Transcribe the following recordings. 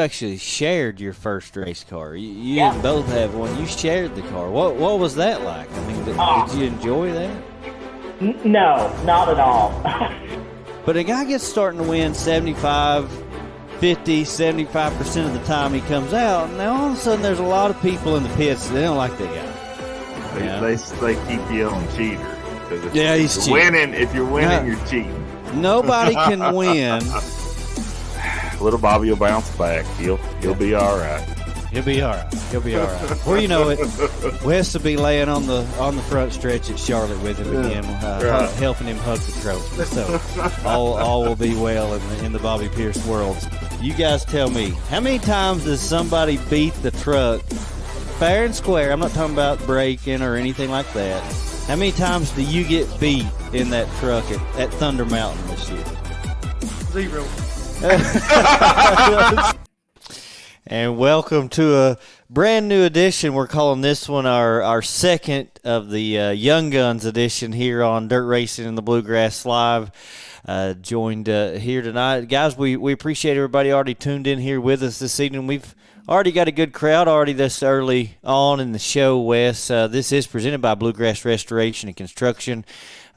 actually shared your first race car. You didn't both have one. You shared the car. What was that like? I mean, did you enjoy that? No, not at all. But a guy gets starting to win 75, 50, 75% of the time he comes out, and now all of a sudden there's a lot of people in the pits that don't like that guy. They keep yelling cheater. He's cheating. If you're winning, you're cheating. Nobody can win. Little Bobby will bounce back. He'll be all right. He'll be all right. He'll be all right. Well, you know it. Wes will be laying on the front stretch at Charlotte with him again, helping him hug the trophy. So all will be well in the Bobby Pierce world. You guys tell me, how many times does somebody beat the truck fair and square? I'm not talking about breaking or anything like that. How many times do you get beat in that truck at Thunder Mountain this year? 0. And welcome to a brand new edition. We're calling this one our second of the Young Guns edition here on Dirt Racing and the Bluegrass Live. Joined here tonight. Guys, we appreciate everybody already tuned in here with us this evening. We've already got a good crowd already this early on in the show, Wes. This is presented by Bluegrass Restoration and Construction.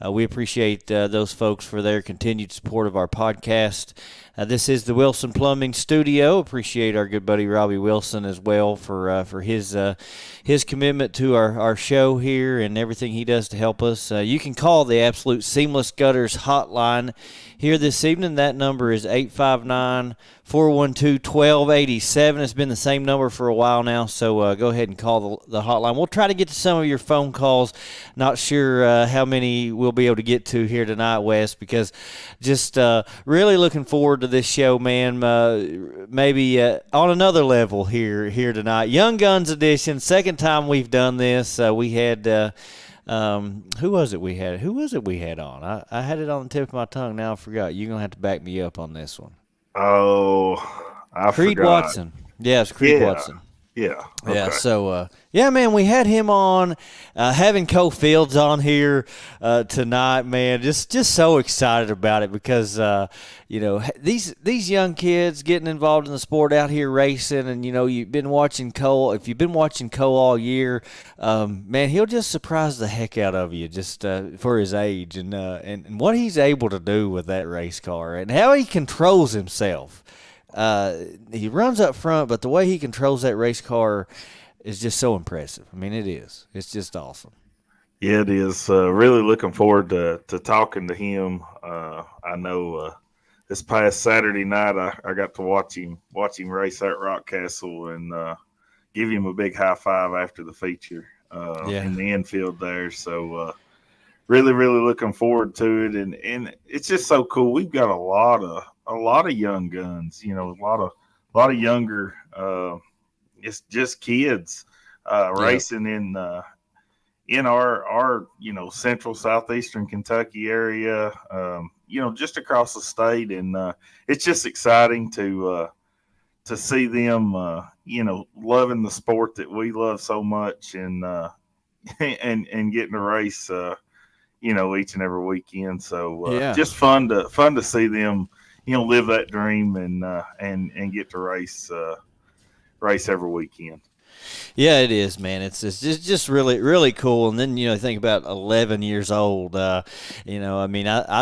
We appreciate those folks for their continued support of our podcast. This is the Wilson Plumbing Studio. Appreciate our good buddy Robbie Wilson as well for his commitment to our show here and everything he does to help us. You can call the Absolute Seamless Gutters hotline here this evening. That number is 859-412-1287. It's been the same number for a while now, so go ahead and call the hotline. We'll try to get to some of your phone calls. Not sure how many we'll be able to get to here tonight, Wes, because just really looking forward to this show, man. Maybe on another level here tonight. Young Guns edition, second time we've done this. We had who was it we had on? I had it on the tip of my tongue. Now I forgot. You're gonna have to back me up on this one. Oh, I Creed forgot. Watson. Yeah, it's Creed Watson. Yeah. Okay. Yeah, so, man, we had him on, having Cole Fields on here tonight, man, just so excited about it because, these young kids getting involved in the sport out here racing and, you've been watching Cole. If you've been watching Cole all year, man, he'll just surprise the heck out of you just for his age and what he's able to do with that race car and how he controls himself. He runs up front, but the way he controls that race car is just so impressive. I mean, it is. It's just awesome. Yeah, it is. Really looking forward to talking to him. I know this past Saturday night I got to watch him race at Rockcastle and give him a big high five after the feature in the infield there. So really, really looking forward to it, and it's just so cool. We've got a lot of young guns, a lot of younger, it's just kids racing in our central southeastern Kentucky area, just across the state, and it's just exciting to see them loving the sport that we love so much, and getting to race each and every weekend. So just fun to see them live that dream and get to race every weekend. Yeah, it is, man. It's just really, really cool. And then, think about 11 years old. I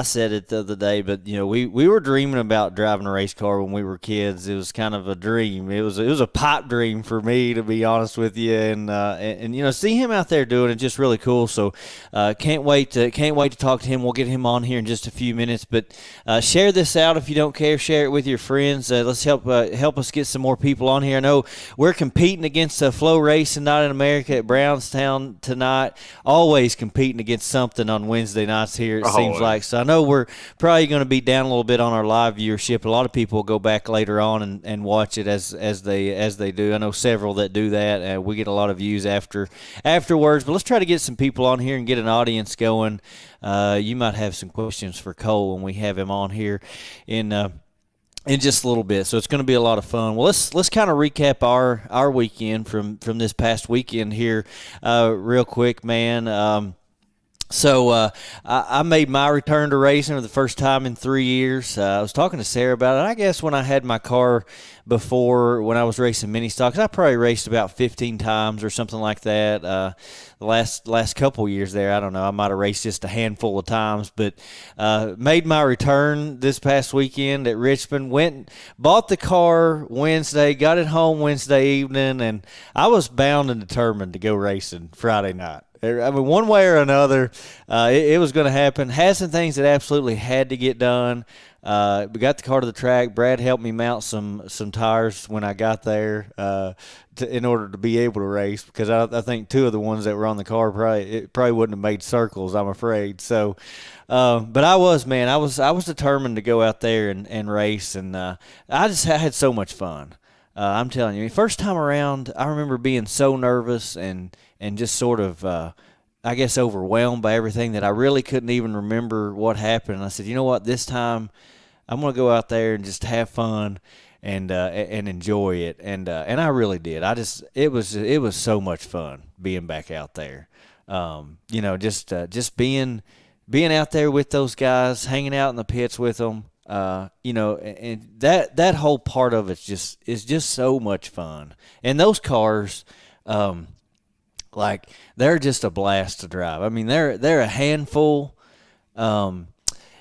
said it the other day, but, we were dreaming about driving a race car when we were kids. It was kind of a dream. It was a pipe dream for me, to be honest with you. And see him out there doing it, just really cool. So can't wait to talk to him. We'll get him on here in just a few minutes. But share this out if you don't care. Share it with your friends. Let's help us get some more people on here. I know we're competing against Flow Racing Night in America at Brownstown tonight. Always competing against something on Wednesday nights here, it seems like. So I know we're probably going to be down a little bit on our live viewership. A lot of people will go back later on and watch it as they do. I know several that do that. We get a lot of views afterwards. But let's try to get some people on here and get an audience going. You might have some questions for Cole when we have him on here in just a little bit, so it's going to be a lot of fun. Well, let's kind of recap our weekend from this past weekend here real quick, man. So I made my return to racing for the first time in 3 years. I was talking to Sarah about it. I guess when I had my car before, when I was racing mini stocks, I probably raced about 15 times or something like that. The last couple years there, I don't know. I might have raced just a handful of times, but made my return this past weekend at Richmond. Went bought the car Wednesday, got it home Wednesday evening, and I was bound and determined to go racing Friday night. I mean, one way or another, it was going to happen. Had some things that absolutely had to get done. We got the car to the track. Brad helped me mount some tires when I got there in order to be able to race, because I think two of the ones that were on the car probably wouldn't have made circles, I'm afraid. So, but I was determined to go out there and race, and I had so much fun. I'm telling you, first time around, I remember being so nervous and just sort of, I guess, overwhelmed by everything that I really couldn't even remember what happened. And I said, you know what, this time I'm going to go out there and just have fun and enjoy it. And I really did. It was so much fun being back out there. Just being out there with those guys, hanging out in the pits with them. And that whole part of it is just so much fun. And those cars, they're just a blast to drive. I mean, they're a handful. They're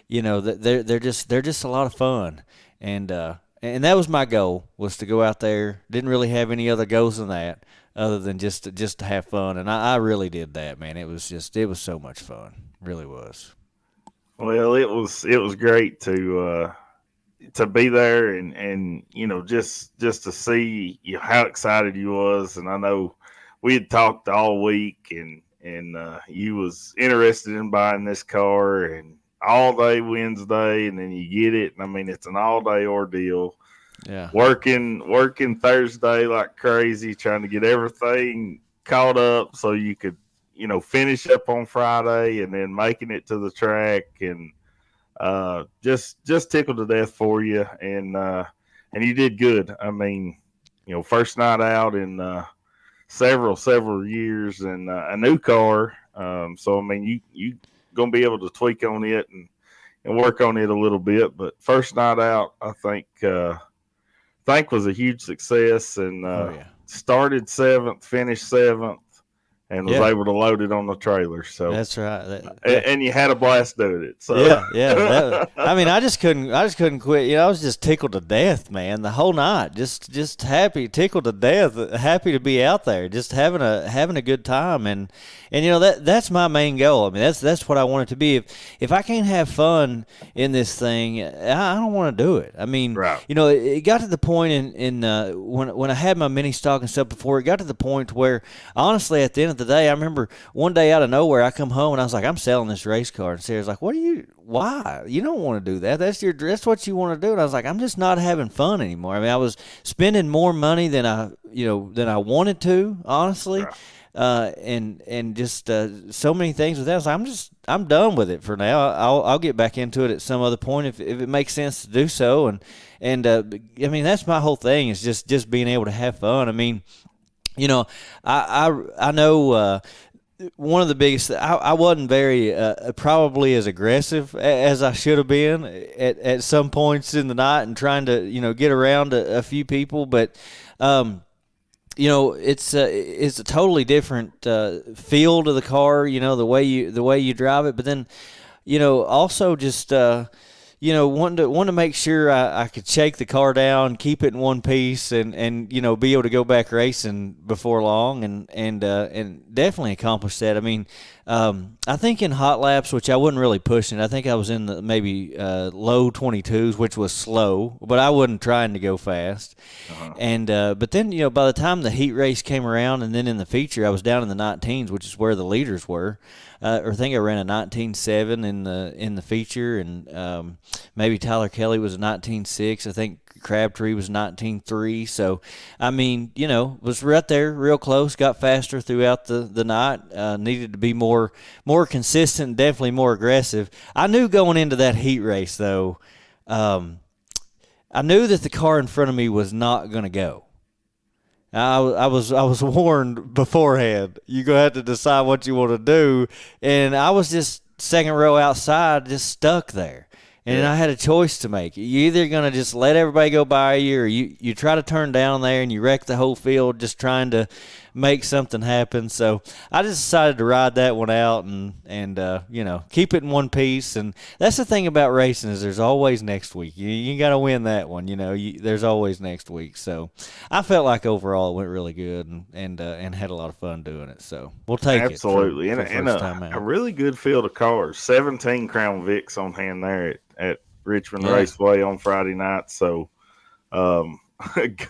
just a lot of fun. And that was my goal, was to go out there. Didn't really have any other goals than that, other than just to have fun. And I really did that, man. It was so much fun. It really was. Well, it was great to be there and just to see how excited you was. And I know we had talked all week, and you was interested in buying this car, and all day Wednesday, and then you get it. And I mean, it's an all day ordeal. Yeah. Working Thursday like crazy, trying to get everything caught up so you could, finish up on Friday, and then making it to the track, and just tickled to death for you. And you did good. I mean, first night out in several years, and a new car. So I mean, you gonna be able to tweak on it and work on it a little bit. But first night out, I think was a huge success, and started 7th, finished 7th, and was able to load it on the trailer. So that's right. And you had a blast doing it. So I mean, I just couldn't quit. I was just tickled to death, man, the whole night. Just happy, tickled to death, happy to be out there, just having a good time. And that's my main goal. I mean, that's what I want it to be. If I can't have fun in this thing, I don't want to do it. I mean, right. It got to the point in when I had my mini stock and stuff before, it got to the point where, honestly, at the end of the day, I remember one day out of nowhere, I come home and I was like, I'm selling this race car. And Sarah's like, why? You don't want to do that. That's what you want to do. And I was like, I'm just not having fun anymore. I mean, I was spending more money than I wanted to, honestly. Right. And just so many things with that. I was like, I'm done with it for now. I'll get back into it at some other point if it makes sense to do so. And I mean, that's my whole thing, is just being able to have fun. I mean, I know one of the biggest. I wasn't very probably as aggressive as I should have been at some points in the night, and trying to get around a few people, but. It's a totally different feel to the car. The way you drive it, but then, also just wanting to make sure I could shake the car down, keep it in one piece, and be able to go back racing before long, and definitely accomplish that. I mean, I think in hot laps, which I wasn't really pushing, I think I was in the maybe low 22s, which was slow, but I wasn't trying to go fast. Uh-huh. And but then by the time the heat race came around, and then in the feature, I was down in the 19s, which is where the leaders were. Or I think I ran a 19.7 in the feature, and maybe Tyler Kelly was a 19.6. I think Crabtree was 19.3. So, I mean, was right there, real close. Got faster throughout the night. Needed to be more consistent, definitely more aggressive. I knew going into that heat race, though, I knew that the car in front of me was not going to go. I was warned beforehand. You're gonna have to decide what you want to do, and I was just second row outside, just stuck there. And Yeah. I had a choice to make. You're either going to just let everybody go by you, or you try to turn down there and you wreck the whole field just trying to make something happen. So I just decided to ride that one out and keep it in one piece. And that's the thing about racing is there's always next week. You got to win that one. There's always next week. So I felt like overall it went really good and had a lot of fun doing it. So we'll take Absolutely. it for And first time out. a really good field of cars. 17 Crown Vics on hand there at Richmond Yeah. Raceway on Friday night. So a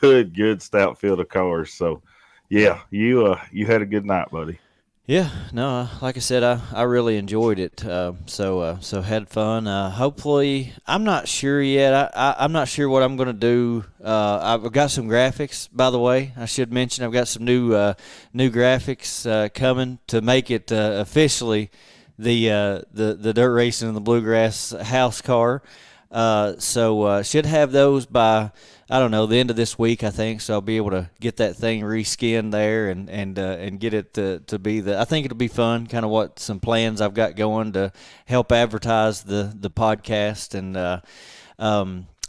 good stout field of cars. So yeah, you had a good night, buddy. Yeah, no, like I said, I really enjoyed it. So had fun. Hopefully, I'm not sure yet. I'm not sure what I'm going to do. I've got some graphics, by the way. I should mention I've got some new graphics coming to make it officially the dirt racing and the bluegrass house car. So should have those by, I don't know, the end of this week, I think. So I'll be able to get that thing reskinned there and get it to be I think it'll be fun, kind of what some plans I've got going to help advertise the podcast. And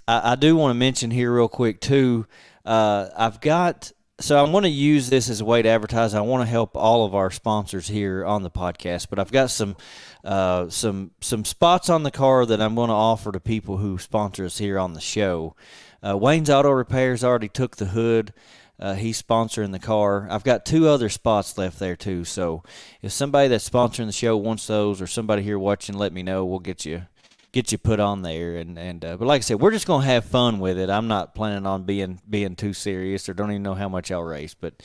I do want to mention here real quick too, so I want to use this as a way to advertise. I want to help all of our sponsors here on the podcast, but I've got some spots on the car that I'm going to offer to people who sponsor us here on the show. Wayne's Auto Repairs already took the hood. He's sponsoring the car. I've got 2 other spots left there too. So if somebody that's sponsoring the show wants those, or somebody here watching, let me know. We'll get you put on there. But like I said, we're just gonna have fun with it. I'm not planning on being too serious, or don't even know how much I'll race. But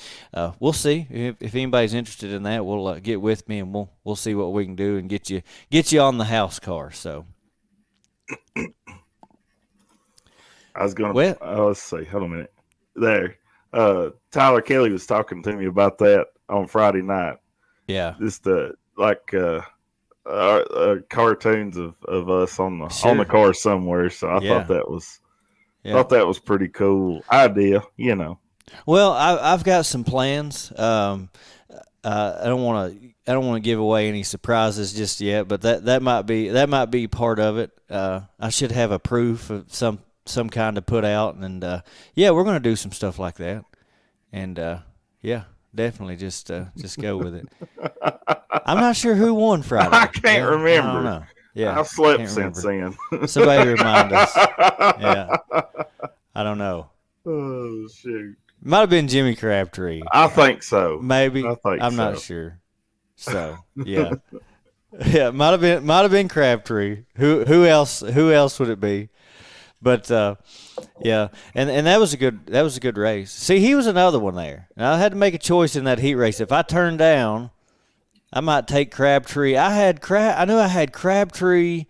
we'll see if anybody's interested in that. We'll get with me and we'll see what we can do and get you on the house car. So. Let's see. Hold on a minute. There. Tyler Kelly was talking to me about that on Friday night. Yeah. Just cartoons of us on the car somewhere. So I thought that was pretty cool idea. Well, I've got some plans. I don't want to give away any surprises just yet, but that might be part of it. I should have a proof of some kind to put out, and we're going to do some stuff like that, and definitely just go with it. I'm not sure who won Friday. I can't remember. I don't know. Yeah, I've slept since then. Somebody remind us. Yeah, I don't know. Oh shoot! Might have been Jimmy Crabtree. I think so. Maybe. I'm not sure. So yeah, might have been Crabtree. Who else would it be? But and that was a good race. See, he was another one there. Now, I had to make a choice in that heat race. If I turned down, I might take Crabtree. I knew I had Crabtree,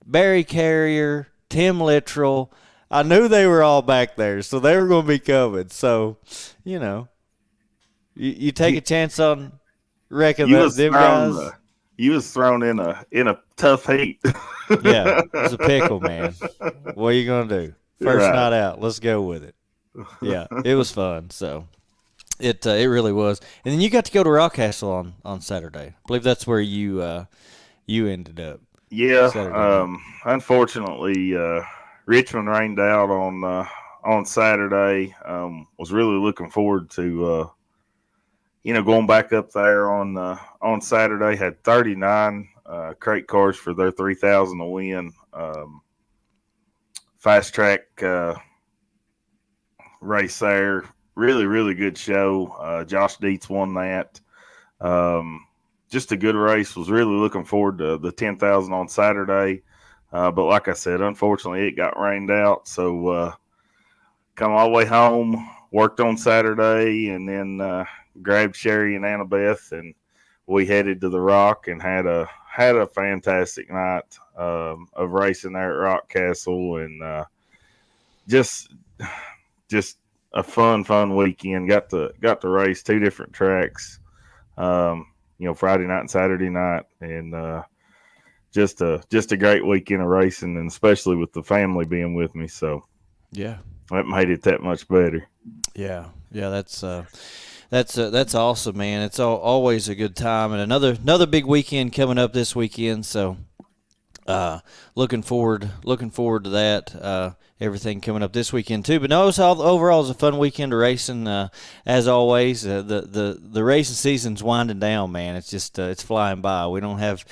Barry Carrier, Tim Littrell. I knew they were all back there, so they were going to be coming. So, you take a chance on wrecking them guys. You was thrown in a tough heat. Yeah, it was a pickle, man. What are you gonna do? First night out, let's go with it. Yeah, it was fun. So it really was. And then you got to go to Rockcastle on Saturday. I believe that's where you ended up. Yeah. Unfortunately, Richmond rained out on Saturday. Was really looking forward to going back up there on Saturday. Had 39 crate cars for their 3,000 to win. Fast track race there. Really, really good show. Josh Dietz won that. Just a good race. Was really looking forward to the 10,000 on Saturday. But like I said, unfortunately, it got rained out. So come all the way home, worked on Saturday, and then grabbed Sherry and Annabeth, and we headed to the Rock and had a fantastic night of racing there at Rockcastle, and just a fun weekend. Got to race 2 different tracks, Friday night and Saturday night, and just a great weekend of racing, and especially with the family being with me. So yeah, that made it that much better. Yeah, Yeah, that's awesome, man. It's always a good time, and another big weekend coming up this weekend. So, looking forward to that. Everything coming up this weekend too. But no, overall, it's a fun weekend of racing. As always, the racing season's winding down, man. It's just it's flying by. We don't have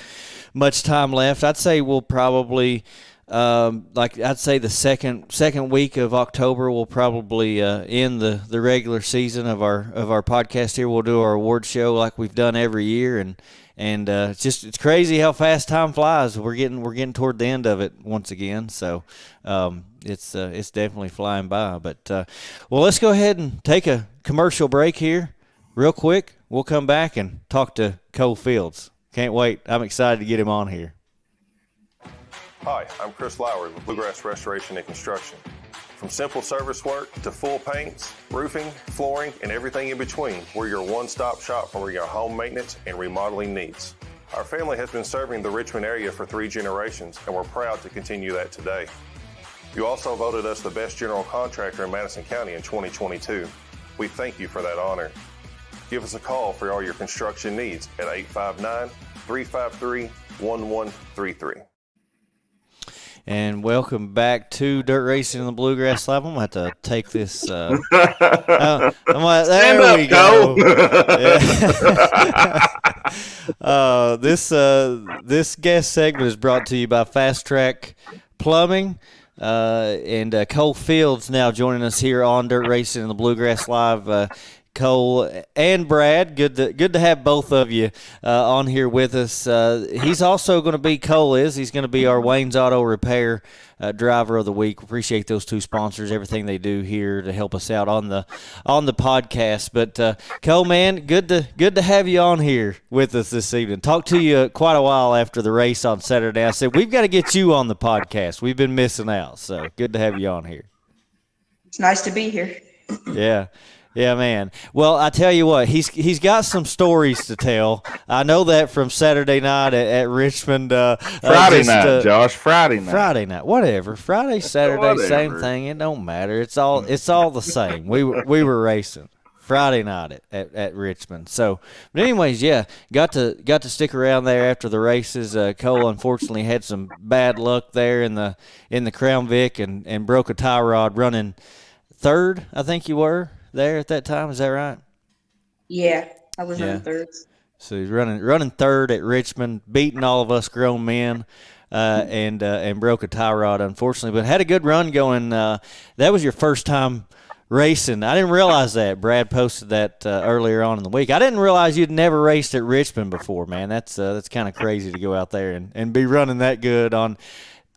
much time left. I'd say we'll probably. I'd say the second week of October we'll probably end the regular season of our podcast here. We'll do our award show like we've done every year, and it's crazy how fast time flies. We're getting toward the end of it once again. So it's definitely flying by. But well, let's go ahead and take a commercial break here real quick. We'll come back and talk to Cole Fields. Can't wait. I'm excited to get him on here. Hi, I'm Chris Lowry with Bluegrass Restoration and Construction. From simple service work to full paints, roofing, flooring, and everything in between, we're your one-stop shop for your home maintenance and remodeling needs. Our family has been serving the Richmond area for 3 generations, and we're proud to continue that today. You also voted us the best general contractor in Madison County in 2022. We thank you for that honor. Give us a call for all your construction needs at 859-353-1133. And welcome back to Dirt Racing in the Bluegrass Live. I'm going to have to take this. There we go. This guest segment is brought to you by Fast Track Plumbing. And Cole Fields now joining us here on Dirt Racing in the Bluegrass Live. Cole and Brad, good to have both of you on here with us. He's also going to be he's going to be our Wayne's Auto Repair driver of the week. Appreciate those two sponsors, everything they do here to help us out on the podcast. But Cole, man, good to have you on here with us this evening. Talked to you quite a while after the race on Saturday. I said we've got to get you on the podcast. We've been missing out, so good to have you on here. It's nice to be here. Yeah. Yeah, man. Well, I tell you what, he's got some stories to tell. I know that from Saturday night at Richmond. Friday night. Whatever. Friday, Saturday, Whatever. Same thing. It don't matter. It's all the same. We were racing Friday night at Richmond. So, but anyways, yeah, got to stick around there after the races. Cole unfortunately had some bad luck there in the Crown Vic and broke a tie rod running third. I think you were there at that time, is that right? Yeah, I was running third. So he's running third at Richmond, beating all of us grown men, and broke a tie rod, unfortunately, but had a good run going. That was your first time racing. I didn't realize that. Brad posted that earlier on in the week. I didn't realize you'd never raced at Richmond before, man. That's kind of crazy to go out there and be running that good on.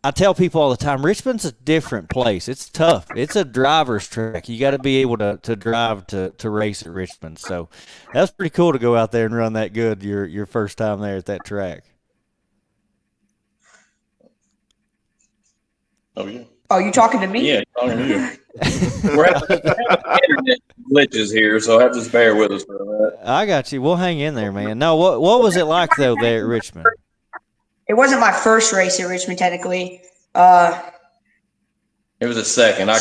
I tell people all the time, Richmond's a different place. It's tough. It's a driver's track. You got to be able to drive to race at Richmond. So that's pretty cool to go out there and run that good your first time there at that track. Oh, yeah. Oh, you talking to me? Yeah, talking to you. We're having internet glitches here, so have to bear with us for a minute. I got you. We'll hang in there, man. No, what was it like, though, there at Richmond? It wasn't my first race at Richmond, technically. It was a second. I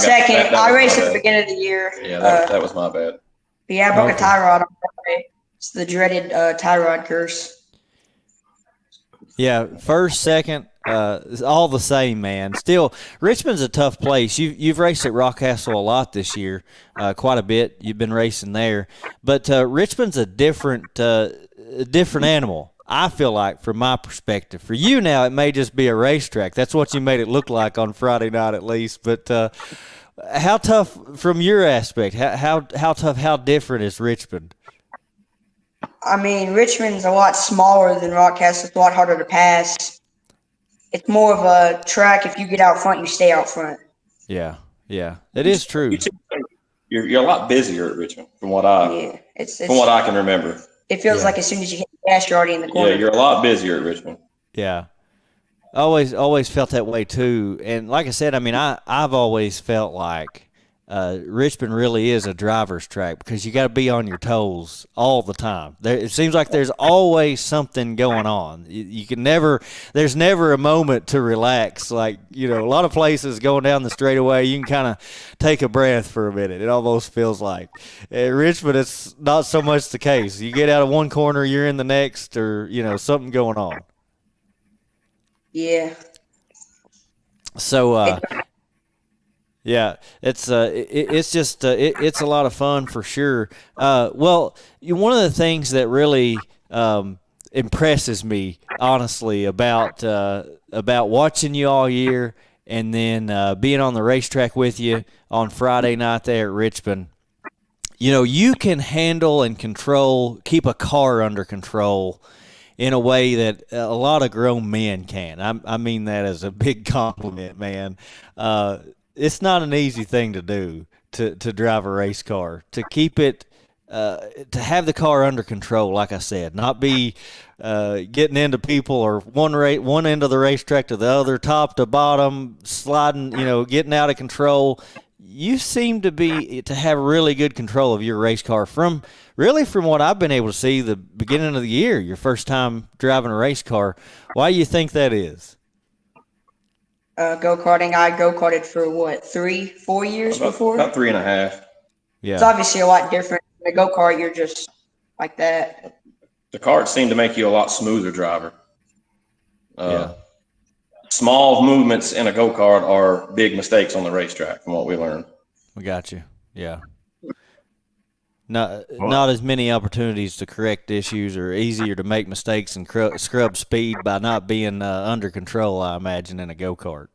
raced at the beginning of the year. Yeah, that was my bad. But yeah, I broke a tie rod on Friday. It's the dreaded tie rod curse. Yeah, first, second, it's all the same, man. Still, Richmond's a tough place. You've raced at Rockcastle a lot this year, quite a bit. You've been racing there, but Richmond's a different animal. I feel like, from my perspective. For you now, it may just be a racetrack. That's what you made it look like on Friday night, at least. But how tough, from your aspect, how tough, how different is Richmond? I mean, Richmond's a lot smaller than Rockcastle. It's a lot harder to pass. It's more of a track. If you get out front, you stay out front. Yeah, it is true. You're a lot busier at Richmond, from what I can remember. It feels like as soon as you hit the gas, you're already in the corner. Yeah, you're a lot busier at Richmond. Yeah. Always felt that way too. And like I said, I mean, I've always felt like Richmond really is a driver's track because you got to be on your toes all the time. It seems like there's always something going on. You can never, there's never a moment to relax. Like, you know, a lot of places going down the straightaway, you can kind of take a breath for a minute. It almost feels like. At Richmond, it's not so much the case. You get out of one corner, you're in the next, or, you know, something going on. Yeah. So, yeah, it's just it's a lot of fun for sure. Well, one of the things that really impresses me, honestly, about watching you all year and then being on the racetrack with you on Friday night there at Richmond, you know, you can handle and keep a car under control in a way that a lot of grown men can. I mean that as a big compliment, man. It's not an easy thing to do to drive a race car, to keep it, to have the car under control, like I said, not be getting into people or one end of the racetrack to the other, top to bottom, sliding, you know, getting out of control. You seem to have really good control of your race car from what I've been able to see the beginning of the year, your first time driving a race car. Why do you think that is? Go-karting. I go-karted for what, 3-4 years before? About 3.5. Yeah. It's obviously a lot different. In a go-kart, you're just like that. The karts seem to make you a lot smoother driver. Yeah. Small movements in a go-kart are big mistakes on the racetrack, from what we learned. We got you. Yeah. Not as many opportunities to correct issues, or easier to make mistakes and scrub speed by not being under control, I imagine, in a go-kart.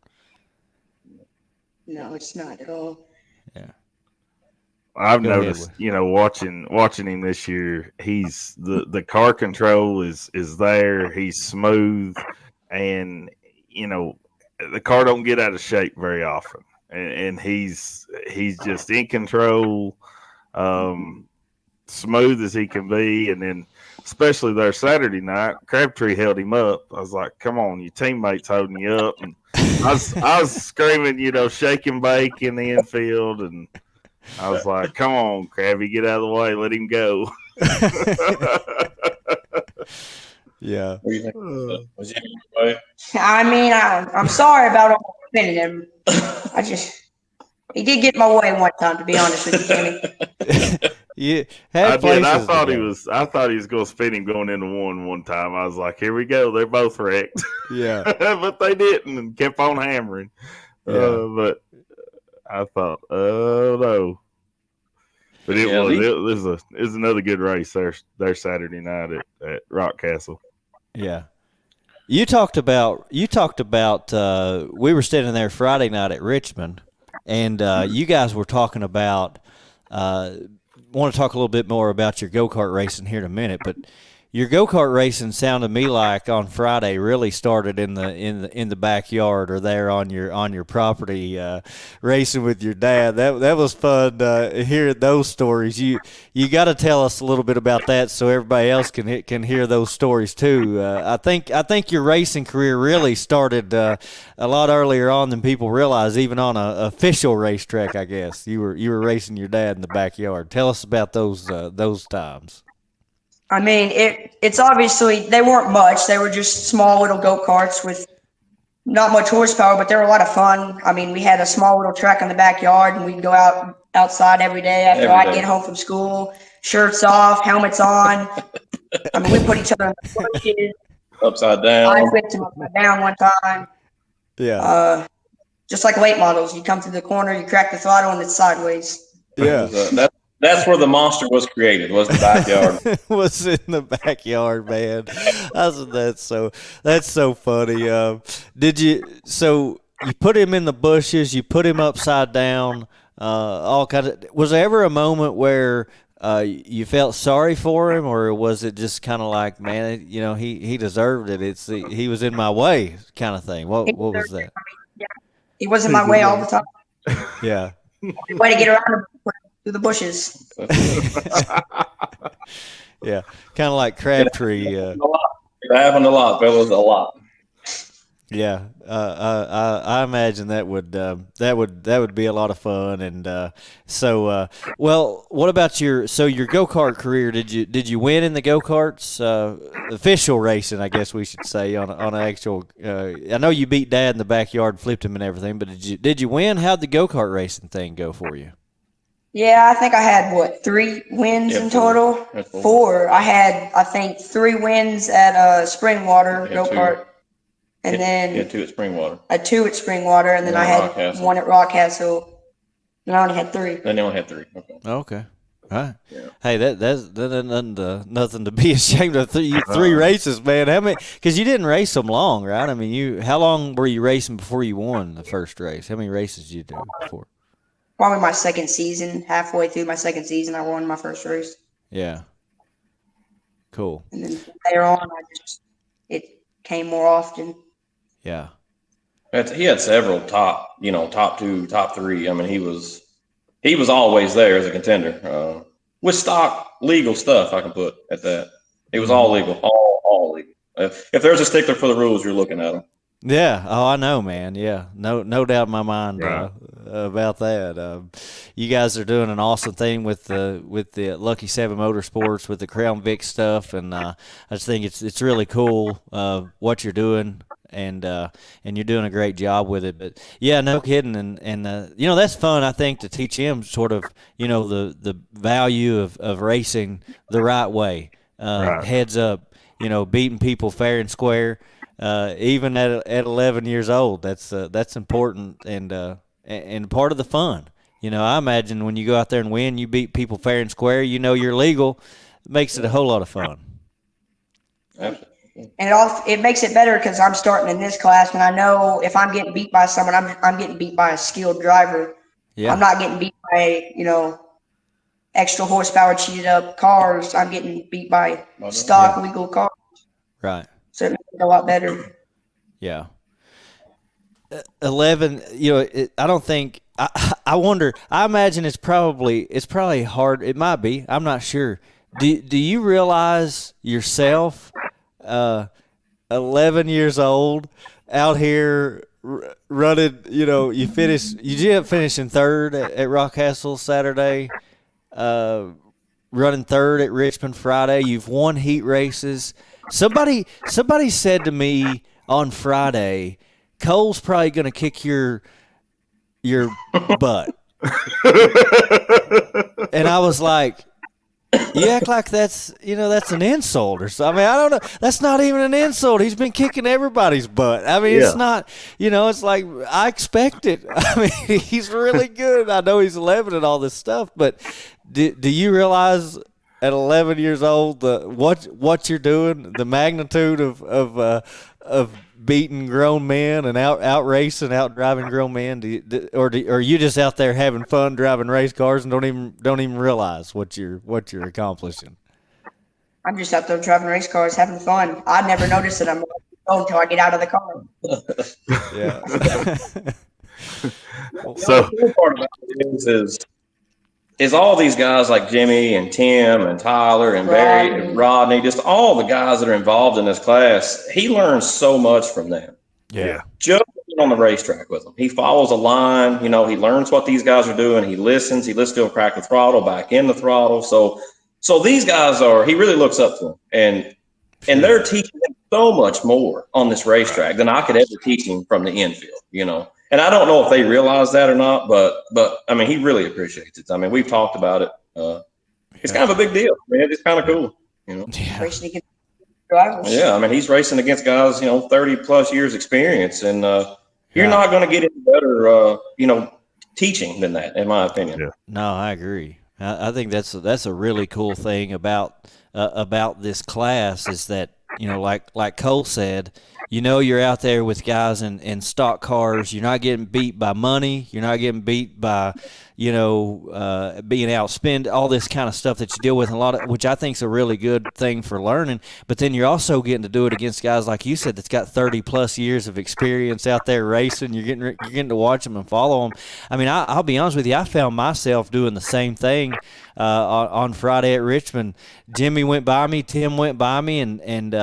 No, it's not at all. Yeah. I've Go ahead, noticed, you know, watching him this year, he's the car control is there. He's smooth, and you know, the car don't get out of shape very often, and he's just in control. Smooth as he can be, and then especially there Saturday night, Crabtree held him up. I was like, "Come on, your teammates holding you up!" And I was screaming, you know, shake and bake in the infield, and I was like, "Come on, Crabby, get out of the way, let him go." Yeah. What do you think? Was he in your way? I mean, I'm sorry about almost spinning him. He did get my way one time, to be honest with you, Timmy. Yeah, I did. I thought he was going to spin him going into one time. I was like, "Here we go. They're both wrecked." Yeah, but they didn't, and kept on hammering. Yeah. But I thought, oh no. But it was another good race there Saturday night at Rock Castle. Yeah. You talked about we were standing there Friday night at Richmond, and you guys were talking about want to talk a little bit more about your go-kart racing here in a minute, but your go-kart racing sounded to me like on Friday really started in the backyard or there on your property, racing with your dad. That was fun hearing those stories. You got to tell us a little bit about that so everybody else can hear those stories too. I think your racing career really started a lot earlier on than people realize, even on a official racetrack. I guess you were racing your dad in the backyard. Tell us about those times. I mean, it's obviously, they weren't much. They were just small little go-karts with not much horsepower, but they were a lot of fun. I mean, we had a small little track in the backyard, and we'd go outside every day after I'd get home from school, shirts off, helmets on. I mean, we put each other in the bushes. Upside down. I flipped him upside down one time. Yeah. Just like late models. You come through the corner, you crack the throttle, and it's sideways. Yeah. That's where the monster was created, was the backyard. Was in the backyard, man. That's so funny. So you put him in the bushes, you put him upside down, all kind of. Was there ever a moment where you felt sorry for him, or was it just kind of like, man, you know, he deserved it? He was in my way, kind of thing. What was that? Yeah, he was in my way all the time. Yeah. Way to get around through the bushes. Yeah, kind of like Crabtree. It happened a lot, fellas, a lot. Yeah, I imagine that would be a lot of fun, and well, what about your go kart career? Did you win in the go karts? Official racing, I guess we should say on an actual. I know you beat Dad in the backyard, flipped him and everything, but did you win? How'd the go kart racing thing go for you? Yeah, I think I had what, 3 wins Yeah, in four. total? That's four. 4. I had, I think, 3 wins at Springwater Yeah, go kart, and Yeah, then 2 at Springwater. 2 at Springwater, and then One I at had Rockcastle. 1 at Rockcastle, and I only had 3. Then they only had 3. Okay. Okay. All right. Yeah. Hey, that's nothing to be ashamed of. Three races, man. How many? Because you didn't race them long, right? I mean, how long were you racing before you won the first race? How many races did you do before? Probably my second season. Halfway through my second season, I won my first race, Yeah. Cool. and then from there on, it came more often. Yeah. He had several top 2, top 3. I mean, he was always there as a contender. With stock legal stuff, I can put at that. It was all legal, all legal. If there's a stickler for the rules, you're looking at them. Yeah. Oh, I know, man. Yeah. No doubt in my mind Right. about that. You guys are doing an awesome thing with the Lucky 7 Motorsports with the Crown Vic stuff, and I just think it's really cool what you're doing. And you're doing a great job with it, but yeah, no kidding, and that's fun. I think to teach him sort of the value of racing the right way, Right. heads up, beating people fair and square, even at 11 years old. That's important and part of the fun. I imagine when you go out there and win, you beat people fair and square. You're legal. It makes it a whole lot of fun. Absolutely. And it makes it better because I'm starting in this class, and I know if I'm getting beat by someone, I'm getting beat by a skilled driver. Yeah. I'm not getting beat by extra horsepower cheated up cars. I'm getting beat by stock legal cars. Right. So it makes it a lot better. Yeah. 11. I don't think. I wonder. I imagine it's probably hard. It might be. I'm not sure. Do you realize yourself? 11 years old, out here running. You ended up finishing third at Rockcastle Saturday. Running third at Richmond Friday. You've won heat races. Somebody said to me on Friday, Cole's probably going to kick your butt. And I was like, you act like that's an insult or something. I mean, I don't know. That's not even an insult. He's been kicking everybody's butt. I mean, It's not, it's like I expect it. I mean, he's really good. I know he's 11 and all this stuff, but do you realize at 11 years old what you're doing, the magnitude of beating grown men and out racing, out driving grown men? Or are you just out there having fun driving race cars and don't even realize what you're accomplishing? I'm just out there driving race cars, having fun. I never notice that I'm until I get out of the car. Yeah. So The cool part about it is all these guys like Jimmy and Tim and Tyler and Barry and Rodney, just all the guys that are involved in this class. He learns so much from them. Yeah. Just on the racetrack with them. He follows a line, he learns what these guys are doing. He listens to them crack the throttle, back in the throttle. So these guys he really looks up to them. And they're teaching him so much more on this racetrack than I could ever teach him from the infield, And I don't know if they realize that or not, but I mean, he really appreciates it. I mean, we've talked about it. It's kind of a big deal, man. It's kind of cool, Yeah. Racing against drivers. Yeah, I mean, he's racing against guys, 30 plus years experience, and you're not going to get any better, teaching than that, in my opinion. Yeah. No, I agree. I think that's a really cool thing about this class is that like Cole said, you're out there with guys in stock cars. You're not getting beat by money. You're not getting beat by being outspent, all this kind of stuff that you deal with, which I think is a really good thing for learning. But then you're also getting to do it against guys like you said that's got 30 plus years of experience out there racing. You're getting to watch them and follow them. I mean, I'll be honest with you. I found myself doing the same thing on Friday at Richmond. Jimmy went by me, Tim went by me, and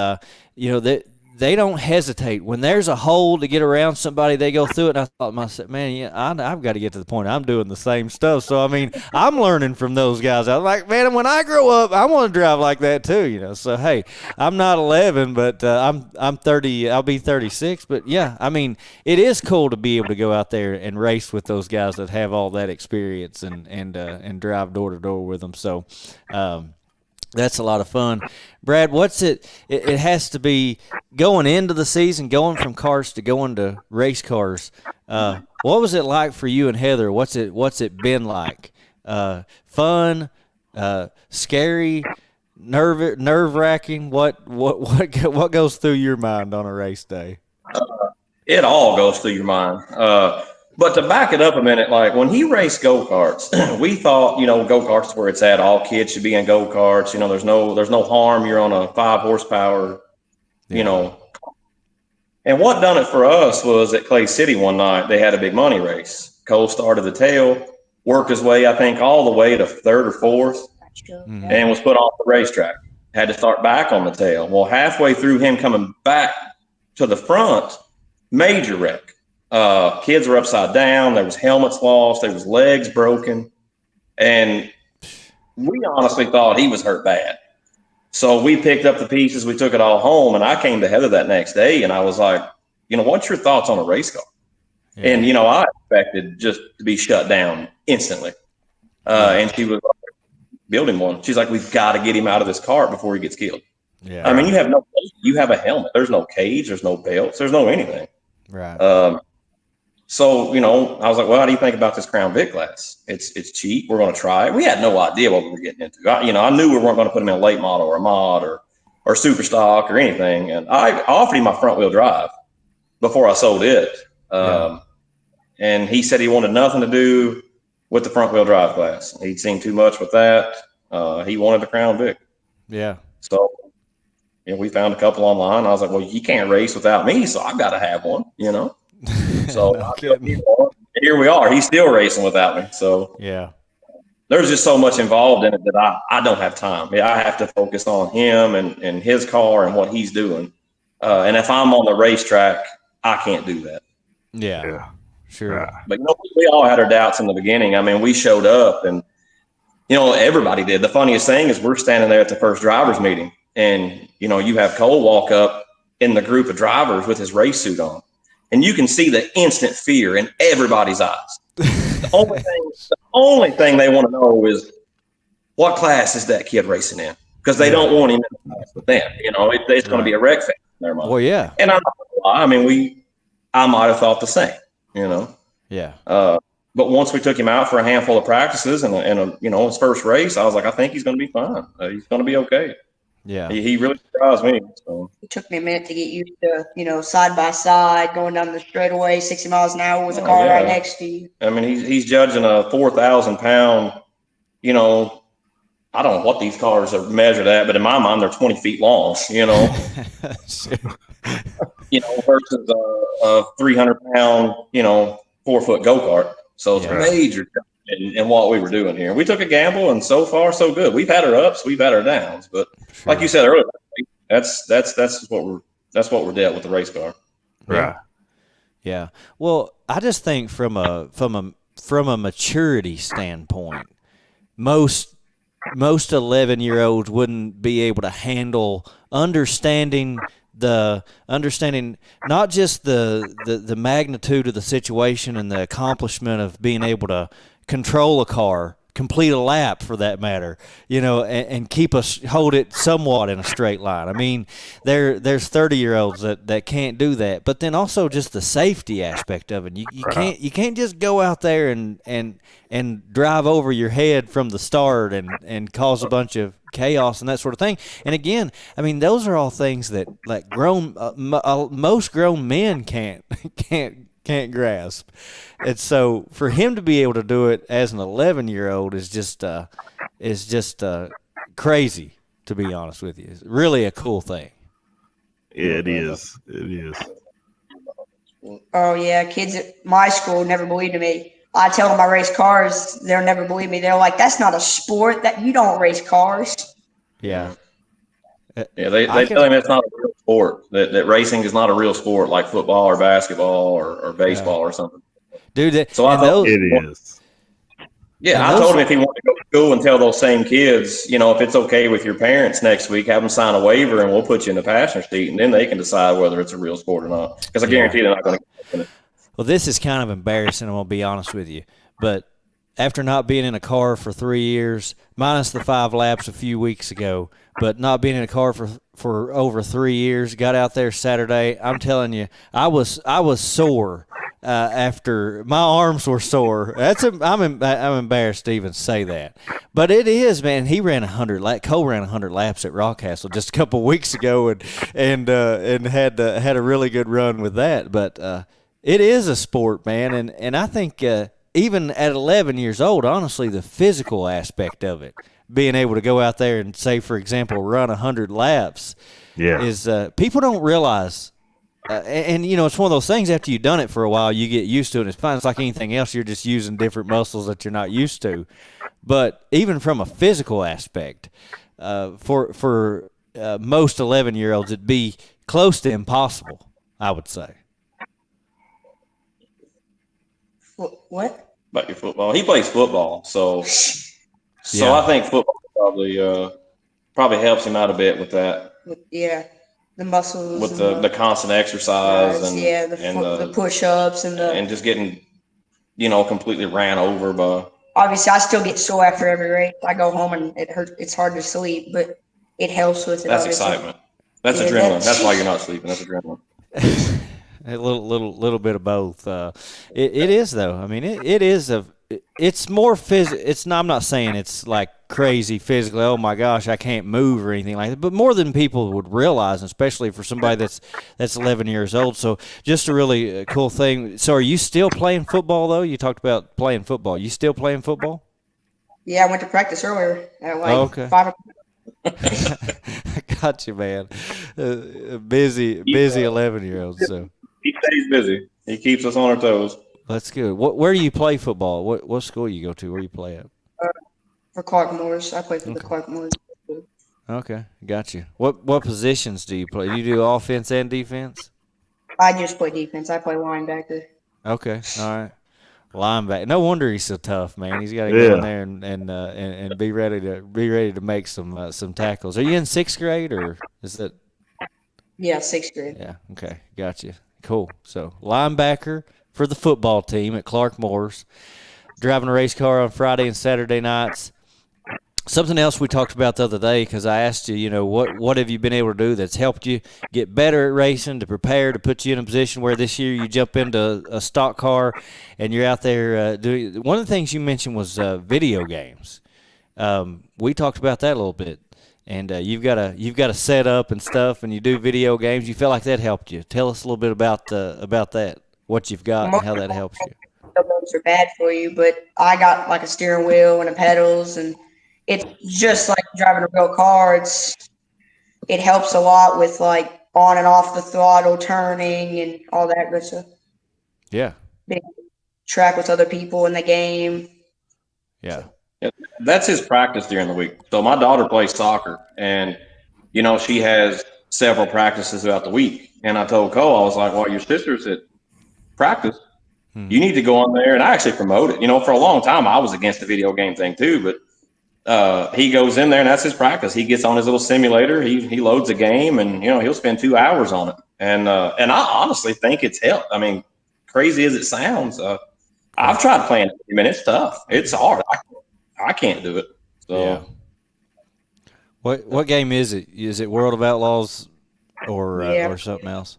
they don't hesitate. When there's a hole to get around somebody, they go through it. And I thought to myself, man, yeah, I've got to get to the point I'm doing the same stuff. So, I mean, I'm learning from those guys. I'm like, man, when I grow up, I want to drive like that too, you know. So, hey, I'm not 11, but I'm 30. I'll be 36. But, yeah, I mean, it is cool to be able to go out there and race with those guys that have all that experience and drive door to door with them. So, that's a lot of fun. Brad, what's it has to be going into the season, going from cars to going to race cars. What was it like for you and Heather? What's it been like? Fun, scary, nerve-wracking? What goes through your mind on a race day? It all goes through your mind. But to back it up a minute, like when he raced go-karts, we thought, go-karts is where it's at. All kids should be in go-karts. There's no harm. You're on a 5 horsepower, And what done it for us was at Clay City one night, they had a big money race. Cole started the tail, worked his way, I think, all the way to 3rd or 4th, and was put off the racetrack. Had to start back on the tail. Well, halfway through him coming back to the front, major wreck. Kids were upside down. There was helmets lost. There was legs broken. And we honestly thought he was hurt bad. So we picked up the pieces. We took it all home. And I came to Heather that next day and I was like, what's your thoughts on a race car? Yeah. And, I expected just to be shut down instantly. And she was like, building one. She's like, we've got to get him out of this cart before he gets killed. Yeah. I mean, you have a helmet. There's no cage. There's no belts. There's no anything. Right. So, I was like, well, how do you think about this Crown Vic class? It's cheap. We're going to try it. We had no idea what we were getting into. I knew we weren't going to put him in a late model or a mod or super stock or anything. And I offered him my front wheel drive before I sold it. And he said he wanted nothing to do with the front wheel drive class. He'd seen too much with that. He wanted the Crown Vic. Yeah. So, we found a couple online. I was like, well, you can't race without me. So I've got to have one, So here we are. He's still racing without me. So yeah, there's just so much involved in it that I don't have time. I have to focus on him and his car and what he's doing. And if I'm on the racetrack, I can't do that. Yeah. Sure. But we all had our doubts in the beginning. I mean, we showed up and everybody did. The funniest thing is we're standing there at the first drivers meeting and you have Cole walk up in the group of drivers with his race suit on. And you can see the instant fear in everybody's eyes. The only thing they want to know is what class is that kid racing in? Because they don't want him in the class with them. It's going to be a wreck fest in their mind. Well, yeah. And I'm not going to lie. I mean, I might have thought the same. Yeah. But once we took him out for a handful of practices and his first race, I was like, I think he's going to be fine. He's going to be okay. Yeah, he really surprised me. So. It took me a minute to get used to, side by side, going down the straightaway, 60 miles an hour with a car right next to you. I mean, he's judging a 4,000 pound, I don't know what these cars are measured at, but in my mind, they're 20 feet long, versus a 300 pound, 4-foot go-kart. So it's major in what we were doing here. We took a gamble, and so far, so good. We've had our ups, we've had our downs, but like you said earlier, that's what we're dealt with the race car. Right. Yeah. Well, I just think from a maturity standpoint, most 11-year-olds wouldn't be able to handle understanding not just the magnitude of the situation and the accomplishment of being able to control a car, complete a lap for that matter, and hold it somewhat in a straight line. I mean, there's 30-year-olds that can't do that, but then also just the safety aspect of it. You can't just go out there and drive over your head from the start and cause a bunch of chaos and that sort of thing. And again, I mean, those are all things that like most grown men can't grasp. And so for him to be able to do it as an 11-year-old is just crazy, to be honest with you. It's really a cool thing. Yeah, it is. It is. Oh yeah, kids at my school never believed in me. I tell them I race cars, they'll never believe me. They're like, "That's not a sport. That you don't race cars." Yeah. Yeah, they tell him it's not a real sport. That racing is not a real sport like football or basketball or baseball or something. Dude, So I thought It is. Yeah, And I told him if he wanted to go to school and tell those same kids, if it's okay with your parents next week, have them sign a waiver and we'll put you in the passenger seat, and then they can decide whether it's a real sport or not. Because I guarantee they're not going to get it. Well, this is kind of embarrassing, I'm going to be honest with you. But after not being in a car for 3 years, minus the 5 laps a few weeks ago, but not being in a car for over 3 years, got out there Saturday, I'm telling you, I was sore. After my arms were sore, I'm embarrassed to even say that, but it is, man. He ran 100. Cole ran 100 laps at Rockcastle just a couple of weeks ago, and had a really good run with that. But it is a sport, man, and I think even at 11 years old, honestly, the physical aspect of it, being able to go out there and say, for example, run 100 laps, is people don't realize. And it's one of those things, after you've done it for a while, you get used to it. It's fine. It's like anything else. You're just using different muscles that you're not used to. But even from a physical aspect, for most 11-year-olds, it'd be close to impossible, I would say. What? About your football. He plays football, so Yeah. I think football probably helps him out a bit with that. Yeah. The muscles. With the constant exercise and the push-ups and just getting, completely ran over by. Obviously, I still get sore after every race. I go home and it hurts. It's hard to sleep, but it helps with it. That's obviously. excitement. That's adrenaline. That's why you're not sleeping. That's adrenaline. A little bit of both. It is, though. I mean, it is it's more it's not, I'm not saying it's like crazy physically. Oh my gosh, I can't move or anything like that. But more than people would realize, especially for somebody that's 11 years old. So just a really cool thing. So are you still playing football though? You talked about playing football. You still playing football? Yeah, I went to practice earlier at 5 o'clock. Got you, man. Busy 11-year-old. So he stays busy. He keeps us on our toes. That's good. Where do you play football? What school you go to? Where you play at? For Clark Moores. I play for the Clark Moores. Okay, got you. What positions do you play? Do you do offense and defense? I just play defense. I play linebacker. Okay, all right. Linebacker. No wonder he's so tough, man. He's got to go in there and be ready to make some tackles. Are you in 6th grade or is that? Yeah, 6th grade. Yeah. Okay, got you. Cool. So linebacker for the football team at Clark Moore's, driving a race car on Friday and Saturday nights. Something else we talked about the other day, because I asked you, what have you been able to do that's helped you get better at racing, to prepare, to put you in a position where this year you jump into a stock car and you're out there doing. One of the things you mentioned was video games. We talked about that a little bit, and you've got a setup and stuff, and you do video games. You felt like that helped you. Tell us a little bit about that, what you've got, and how that helps you. Those are bad for you, but I got like a steering wheel and a pedals, and it's just like driving a real car. It helps a lot with like on and off the throttle, turning, and all that good stuff. Yeah. Big track with other people in the game. Yeah. That's his practice during the week. So my daughter plays soccer, and she has several practices throughout the week. And I told Cole, I was like, "Well, your sister's at practice. You need to go on there." And I actually promote it. For a long time, I was against the video game thing too, but he goes in there and that's his practice. He gets on his little simulator. He loads a game, and he'll spend 2 hours on it. And I honestly think it's helped. I mean, crazy as it sounds, I've tried playing it. I mean, it's tough. It's hard. I can't do it. So, yeah. What game is it? Is it World of Outlaws or something else?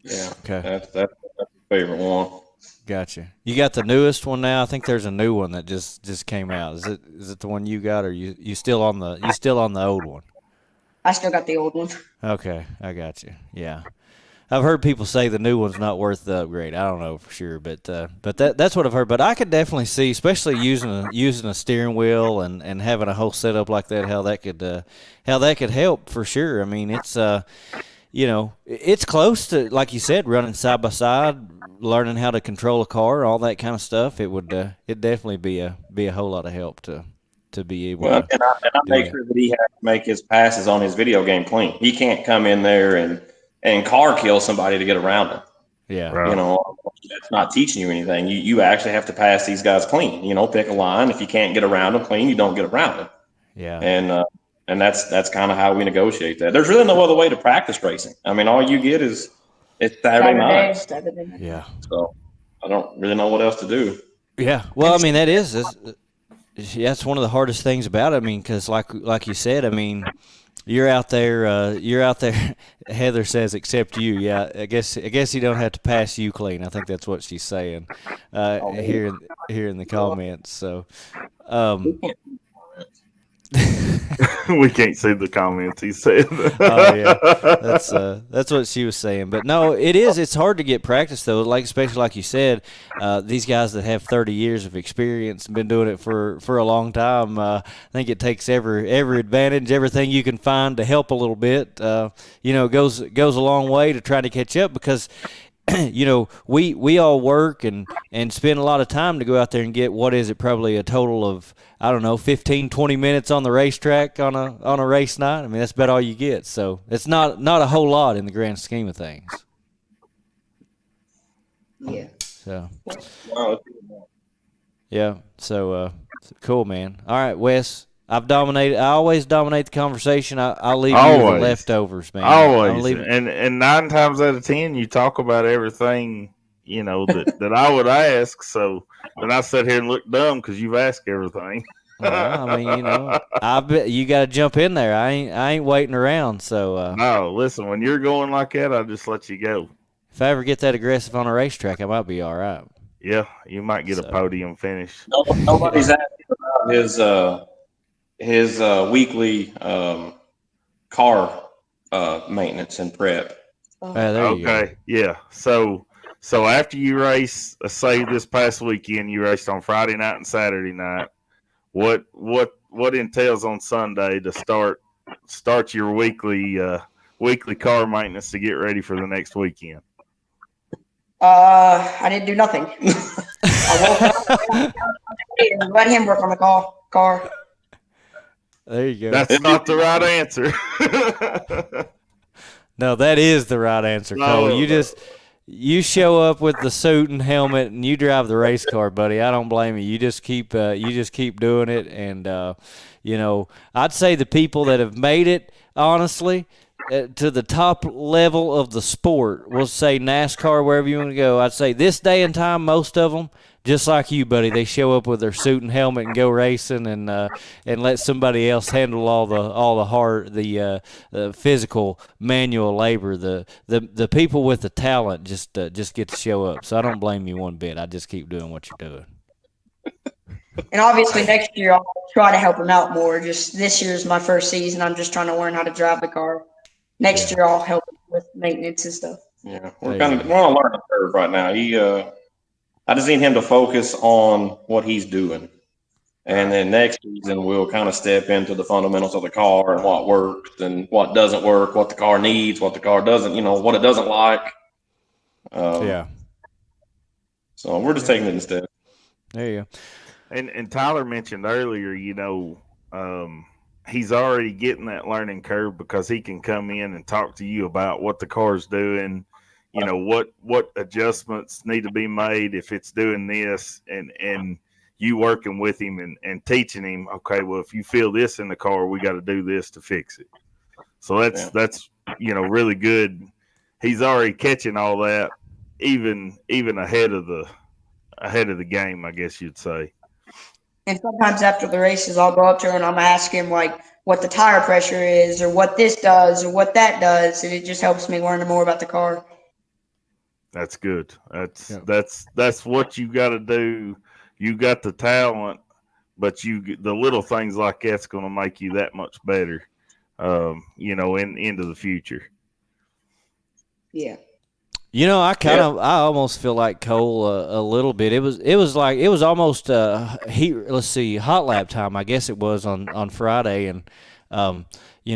Yeah. Okay. That's my favorite one. Gotcha. You got the newest one now? I think there's a new one that just came out. Is it the one you got, or you still on the old one? I still got the old one. Okay, I got you. Yeah. I've heard people say the new one's not worth the upgrade. I don't know for sure, but that's what I've heard. But I could definitely see, especially using a steering wheel and having a whole setup like that, how that could help for sure. I mean, it's it's close to, like you said, running side by side, learning how to control a car, all that kind of stuff. It would it'd definitely be a whole lot of help to to be able Well, to and I do make that. sure that he has to make his passes on his video game clean. He can't come in there and car kill somebody to get around him. Yeah. Right. You know, that's not teaching you anything. You actually have to pass these guys clean. You know, pick a line. If you can't get around them clean, you don't get around them. Yeah. And that's kind of how we negotiate that. There's really no other way to practice racing. I mean, all you get is it's Saturday night. Saturday night. Yeah. So I don't really know what else to do. Yeah. Well, I mean, that's one of the hardest things about it. I mean, because like you said, I mean, you're out there. Heather says, except you. Yeah, I guess you don't have to pass you clean. I think that's what she's saying here in the comments. So, We can't see the comments. He said. oh yeah, that's what she was saying. But no, it's hard to get practice though. Like especially like you said, these guys that have 30 years of experience and been doing it for a long time. I think it takes every advantage, everything you can find to help a little bit. Goes a long way to try to catch up because. We all work and spend a lot of time to go out there and get what is it probably a total of 15, 20 minutes on the racetrack on a race night. I mean that's about all you get. So it's not a whole lot in the grand scheme of things. Yeah. So yeah. So cool, man. All right, Wes. I always dominate the conversation. I'll leave you the leftovers, man. Always. And 9 times out of 10, you talk about everything, that I would ask. So then I sit here and look dumb because you've asked everything. Well, I mean, I bet you got to jump in there. I ain't waiting around. So no, listen, when you're going like that, I'll just let you go. If I ever get that aggressive on a racetrack, I might be all right. Yeah, you might get a podium finish. Nobody's asking about his weekly car maintenance and prep. There you go. Okay, yeah. So after you race, say this past weekend, you raced on Friday night and Saturday night. What entails on Sunday to start your weekly car maintenance to get ready for the next weekend? I didn't do nothing. I woke up and let him work on the car. There you go. That's not the right answer. No, that is the right answer, Cole. You show up with the suit and helmet and you drive the race car, buddy. I don't blame you. You just keep doing it, and I'd say the people that have made it, honestly, to the top level of the sport, we'll say NASCAR, wherever you want to go. I'd say this day and time, most of them, just like you, buddy, they show up with their suit and helmet and go racing, and let somebody else handle all the hard, the physical manual labor. The people with the talent just get to show up. So I don't blame you one bit. I just keep doing what you're doing. And obviously next year I'll try to help him out more. Just this year's my first season. I'm just trying to learn how to drive the car. Next year I'll help with maintenance and stuff. Yeah, we're on a learning curve right now. I just need him to focus on what he's doing. And then next season, we'll kind of step into the fundamentals of the car and what works and what doesn't work, what the car needs, what the car doesn't, what it doesn't like. Yeah. So we're just taking it in steps. There you go. And Tyler mentioned earlier, he's already getting that learning curve because he can come in and talk to you about what the car's doing, what adjustments need to be made if it's doing this, and you working with him and teaching him, okay, well, if you feel this in the car, we got to do this to fix it. So that's really good. He's already catching all that, even ahead of the game, I guess you'd say. And sometimes after the races, I'll go up to him and I'm ask him what the tire pressure is, or what this does, or what that does, and it just helps me learn more about the car. That's good. That's what you got to do. You got the talent, but the little things like that's going to make you that much better, into the future. Yeah. I almost feel like Cole a little bit. It was almost hot lap time. I guess it was on Friday, and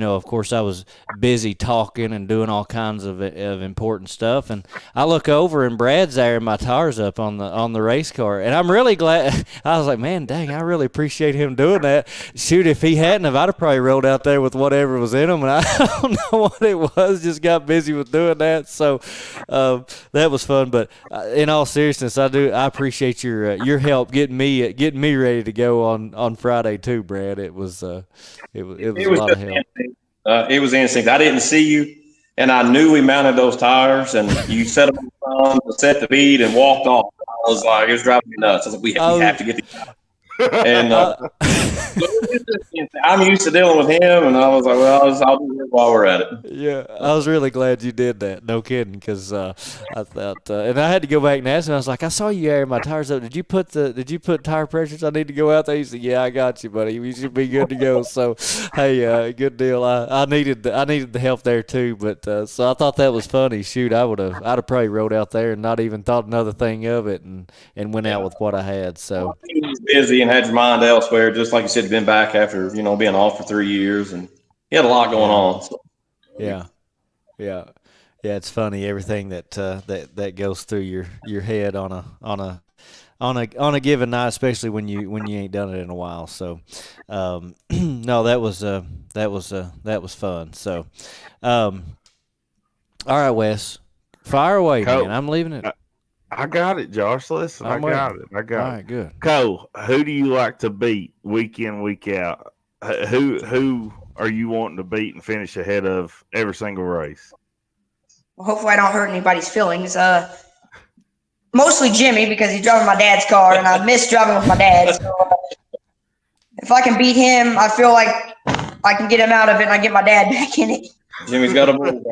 of course, I was busy talking and doing all kinds of important stuff. And I look over and Brad's there and my tires up on the race car. And I'm really glad. I was like, man, dang, I really appreciate him doing that. Shoot, if he hadn't, I'd have probably rolled out there with whatever was in them. And I don't know what it was. Just got busy with doing that. So that was fun. But in all seriousness, I appreciate your help getting me ready to go on Friday too, Brad. It was a lot of help. It was instinct. I didn't see you, and I knew we mounted those tires, and you set them on to set the bead and walked off. I was like, it was driving me nuts. I was like, we have to get these tires. And I'm used to dealing with him, and I was like, well, I'll do it while we're at it. Yeah, I was really glad you did that. No kidding, because I thought, and I had to go back and ask him. I was like, I saw you airing my tires up. Did you put tire pressures? I need to go out there. He said, yeah, I got you, buddy. We should be good to go. So, hey, good deal. I needed the help there too, but so I thought that was funny. Shoot, I'd have probably rode out there and not even thought another thing of it, and went out with what I had. So he was busy and had your mind elsewhere, just like you said, been back after being off for 3 years, and he had a lot going on. So. Yeah. It's funny everything that goes through your head on a given night, especially when you ain't done it in a while. So, no, that was fun. So, all right, Wes, fire away, man. I'm leaving it. I got it, Josh. Listen, I got it. All right, good. Cole, who do you like to beat week in, week out? Who are you wanting to beat and finish ahead of every single race? Well, hopefully I don't hurt anybody's feelings. Mostly Jimmy, because he's driving my dad's car, and I miss driving with my dad. So if I can beat him, I feel like I can get him out of it, and I get my dad back in it. Jimmy's got a bull.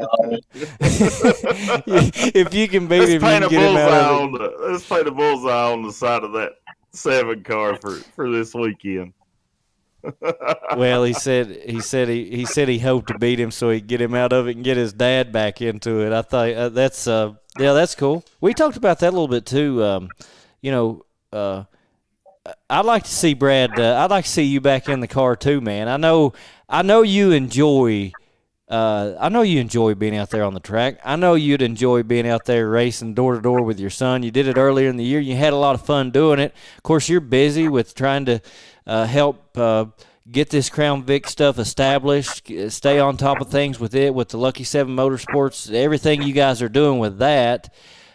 If you can beat him, you can get him out of it. Let's play the bullseye on the side of that 7 car for this weekend. Well, he said he hoped to beat him so he'd get him out of it and get his dad back into it. I thought that's cool. We talked about that a little bit too. I'd like to see Brad. I'd like to see you back in the car too, man. I know you enjoy. I know you enjoy being out there on the track. I know you'd enjoy being out there racing door to door with your son. You did it earlier in the year. You had a lot of fun doing it. Of course, you're busy with trying to help get this Crown Vic stuff established, stay on top of things with the Lucky 7 Motorsports, everything you guys are doing with that.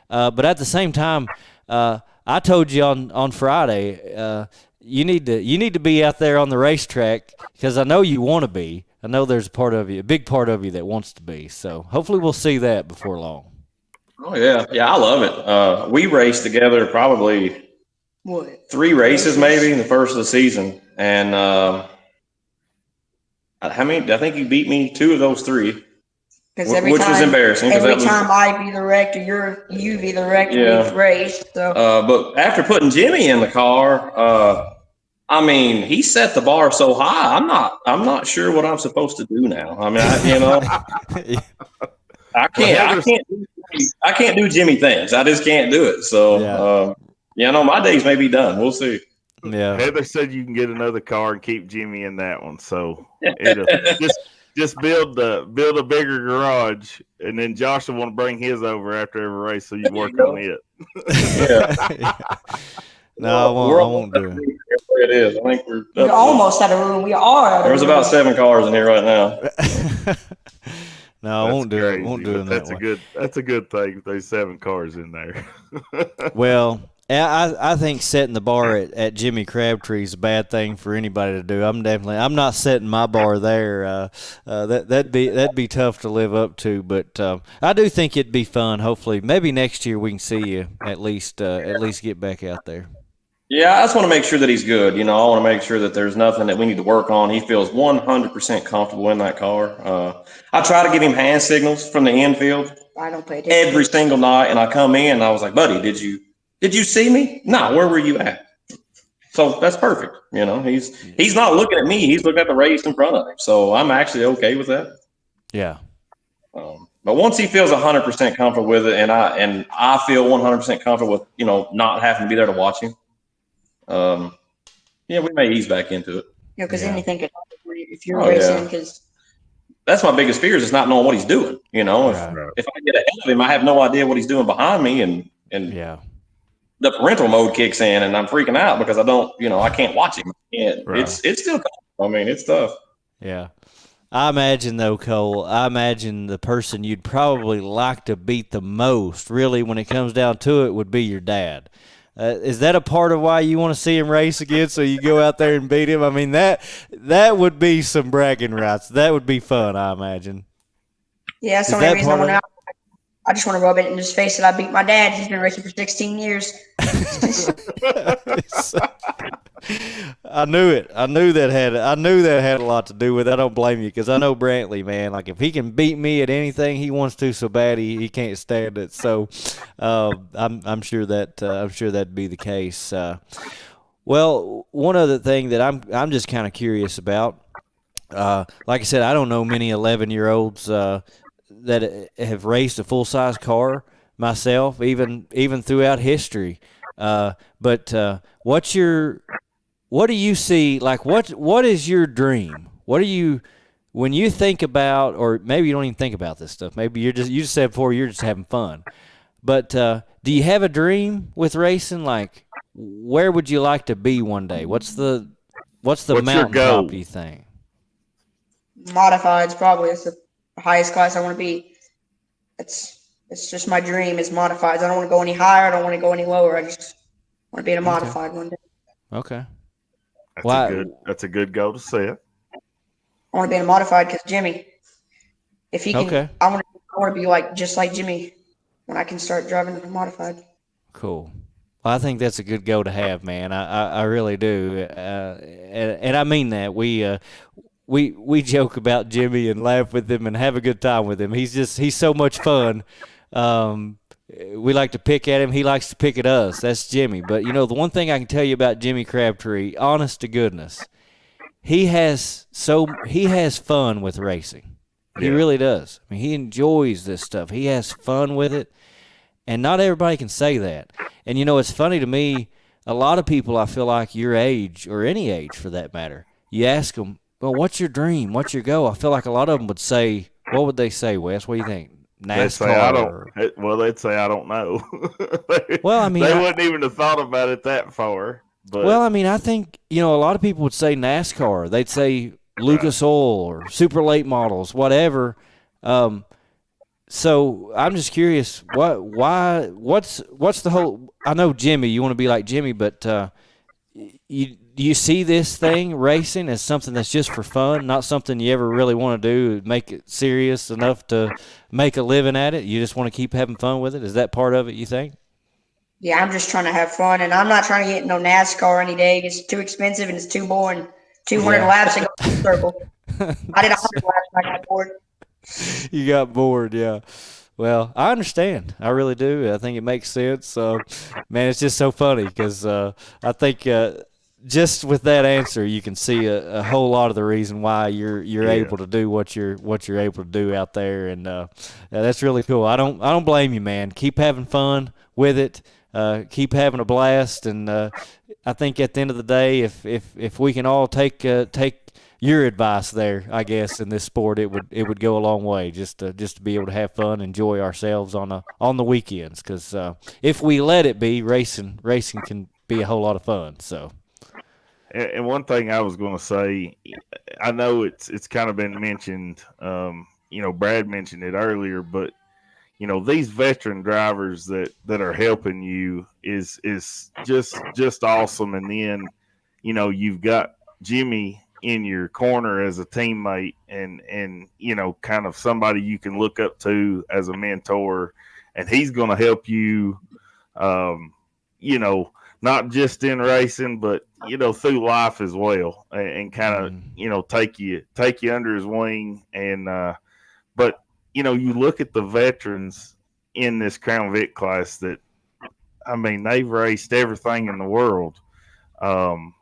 But at the same time, I told you on Friday, you need to be out there on the racetrack, because I know you want to be. I know there's a big part of you that wants to be. So hopefully we'll see that before long. Oh yeah, I love it. We raced together probably 3 races maybe in the first of the season, and how many? I think you beat me 2 of those 3, which was embarrassing. Every time I've either wrecked or you've either wrecked or we've raced. So. But after putting Jimmy in the car, I mean, he set the bar so high. I'm not sure what I'm supposed to do now. I mean, I can't do Jimmy things. I just can't do it. So, my days may be done. We'll see. Yeah. Heather said you can get another car and keep Jimmy in that one. So just build a bigger garage, and then Josh will want to bring his over after every race so you can work on it. Yeah. No, I won't do it. It is. I think we're almost out of room. We are. There's about 7 cars in here right now. No, I won't do it. Won't do it that way. That's a good thing. There's 7 cars in there. Well, I think setting the bar at Jimmy Crabtree is a bad thing for anybody to do. I'm not setting my bar there. That'd be tough to live up to. But I do think it'd be fun. Hopefully, maybe next year we can see you at least get back out there. Yeah, I just want to make sure that he's good. I want to make sure that there's nothing that we need to work on. He feels 100% comfortable in that car. I try to give him hand signals from the infield. I don't pay attention. Every single night, and I come in and I was like, buddy, did you see me? No, where were you at? So that's perfect. He's not looking at me. He's looking at the race in front of him. So I'm actually okay with that. Yeah. But once he feels 100% comfortable with it, and I feel 100% comfortable with, not having to be there to watch him. We may ease back into it. Because anything could happen if you're racing. Because that's my biggest fear is not knowing what he's doing. You know, Right. if I get ahead of him, I have no idea what he's doing behind me, and Yeah. the parental mode kicks in, and I'm freaking out because I don't, I can't watch him. And Right. it's still, I mean, it's tough. Yeah. I imagine, though, Cole, the person you'd probably like to beat the most, really, when it comes down to it, would be your dad. Is that a part of why you want to see him race again, so you go out there and beat him? I mean, that would be some bragging rights. That would be fun, I imagine. Yeah, that's the Is only that reason I part want of to. I just want to rub it in his face that I beat my dad. He's been racing for 16 years. I knew it. I knew that had a lot to do with it. I don't blame you, because I know Brantley, man. Like, if he can beat me at anything he wants to so bad, he can't stand it. So I'm sure that'd be the case. Well, one other thing that I'm just kind of curious about. Like I said, I don't know many 11-year-olds that have raced a full-size car myself, even throughout history. But what do you see? Like, what is your dream? What do you, when you think about, or maybe you don't even think about this stuff. Maybe you just said before you're just having fun. But do you have a dream with racing? Like, where would you like to be one day? What's the mountaintop, you think? Modifieds, probably. It's the highest class I want to be. It's just my dream is modifieds. I don't want to go any higher. I don't want to go any lower. I just want to be in a modified one day. Okay. That's a good goal to set. I want to be in a modified because Jimmy, if he can, Okay. I want to be just like Jimmy when I can start driving a modified. Cool. Well, I think that's a good goal to have, man. I really do, and I mean that. We joke about Jimmy and laugh with him and have a good time with him. He's so much fun. We like to pick at him. He likes to pick at us. That's Jimmy. But, the one thing I can tell you about Jimmy Crabtree, honest to goodness, he has fun with racing. He really does. I mean, he enjoys this stuff. He has fun with it, and not everybody can say that. And, it's funny to me, a lot of people, I feel like your age, or any age for that matter, you ask them, well, what's your dream? What's your goal? I feel like a lot of them would say, what would they say, Wes? What do you think? NASCAR? They'd say, I don't know. Well, I mean, they wouldn't even have thought about it that far. But well, I mean, I think, a lot of people would say NASCAR. They'd say Lucas Oil or super late models, whatever. So I'm just curious, what's the whole, I know Jimmy, you want to be like Jimmy, but do you see this thing, racing, as something that's just for fun, not something you ever really want to do, make it serious enough to make a living at it? You just want to keep having fun with it? Is that part of it, you think? Yeah, I'm just trying to have fun, and I'm not trying to get no NASCAR any day. It's too expensive and it's too boring. 200 laps and go in a circle. I did 100 laps and I got bored. You got bored, yeah. Well, I understand. I really do. I think it makes sense. Man, it's just so funny because I think just with that answer, you can see a whole lot of the reason why you're able to do what you're able to do out there, and that's really cool. I don't blame you, man. Keep having fun with it. Keep having a blast, and I think at the end of the day, if we can all take your advice there, I guess, in this sport, it would go a long way just to be able to have fun, enjoy ourselves on the weekends. Because if we let it be, racing can be a whole lot of fun. So. And one thing I was going to say, I know it's kind of been mentioned. Brad mentioned it earlier, but these veteran drivers that are helping you is just awesome. And then you've got Jimmy in your corner as a teammate and kind of somebody you can look up to as a mentor, and he's going to help you not just in racing but through life as well, and kind of take you under his wing. And but you look at the veterans in this Crown Vic class that, I mean, they've raced everything in the world, and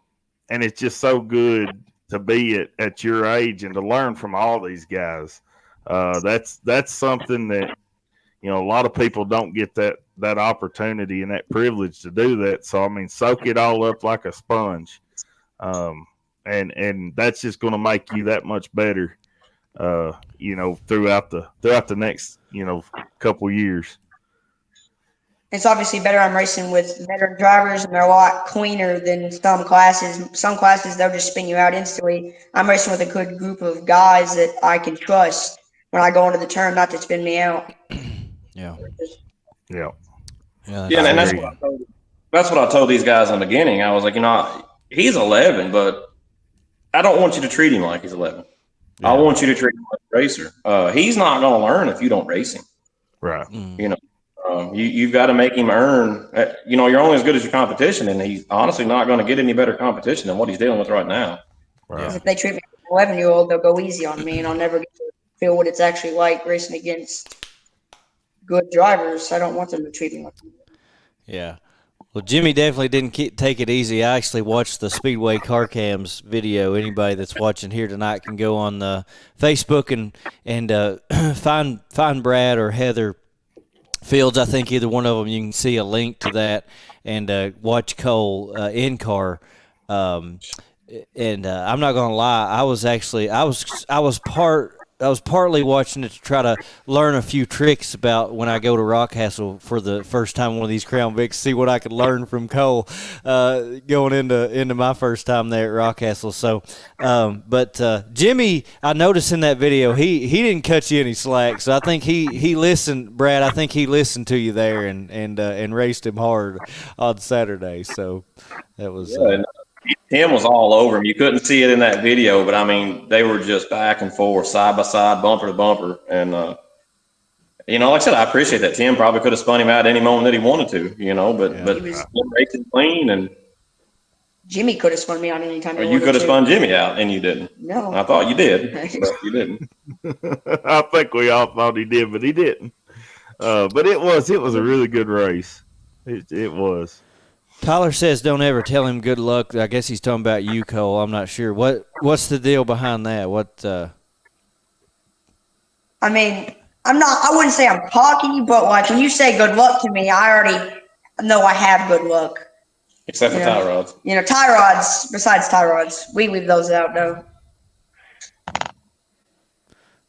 it's just so good to be at your age and to learn from all these guys. That's something that a lot of people don't get that opportunity and that privilege to do that. So I mean, soak it all up like a sponge, and that's just going to make you that much better throughout the next, couple years. It's obviously better. I'm racing with veteran drivers, and they're a lot cleaner than some classes. Some classes, they'll just spin you out instantly. I'm racing with a good group of guys that I can trust when I go into the turn not to spin me out. Yeah. Yeah. Yeah, and that's what I told these guys in the beginning. I was like, he's 11, but I don't want you to treat him like he's 11. Yeah. I want you to treat him like a racer. He's not going to learn if you don't race him. Right. You've got to make him earn. You're only as good as your competition, and he's honestly not going to get any better competition than what he's dealing with right now. Right. If they treat me like an 11-year-old, they'll go easy on me, and I'll never get to feel what it's actually like racing against good drivers. I don't want them to treat me like that. Yeah. Well, Jimmy definitely didn't take it easy. I actually watched the Speedway Car Cams video. Anybody that's watching here tonight can go on the Facebook and find Brad or Heather Fields. I think either one of them, you can see a link to that and watch Cole in car. I'm not gonna lie, I was partly watching it to try to learn a few tricks about when I go to Rockcastle for the first time, one of these Crown Vics, see what I could learn from Cole going into my first time there at Rockcastle. So, but Jimmy, I noticed in that video, he didn't cut you any slack. So I think he listened, Brad. I think he listened to you there and raced him hard on Saturday. So that was. Tim was all over him. You couldn't see it in that video, but I mean, they were just back and forth, side by side, bumper to bumper. And, like I said, I appreciate that. Tim probably could have spun him out any moment that he wanted to, but he was racing clean. And Jimmy could have spun me out anytime. Or you could have spun Jimmy out and you didn't. No. I thought you did, but you didn't. I think we all thought he did, but he didn't. But it was a really good race. It was. Tyler says don't ever tell him good luck. I guess he's talking about you, Cole. I'm not sure. What's the deal behind that? I mean, I wouldn't say I'm cocky, but like when you say good luck to me, I already know I have good luck. Except for tie rods. Tie rods, besides tie rods. We leave those out though.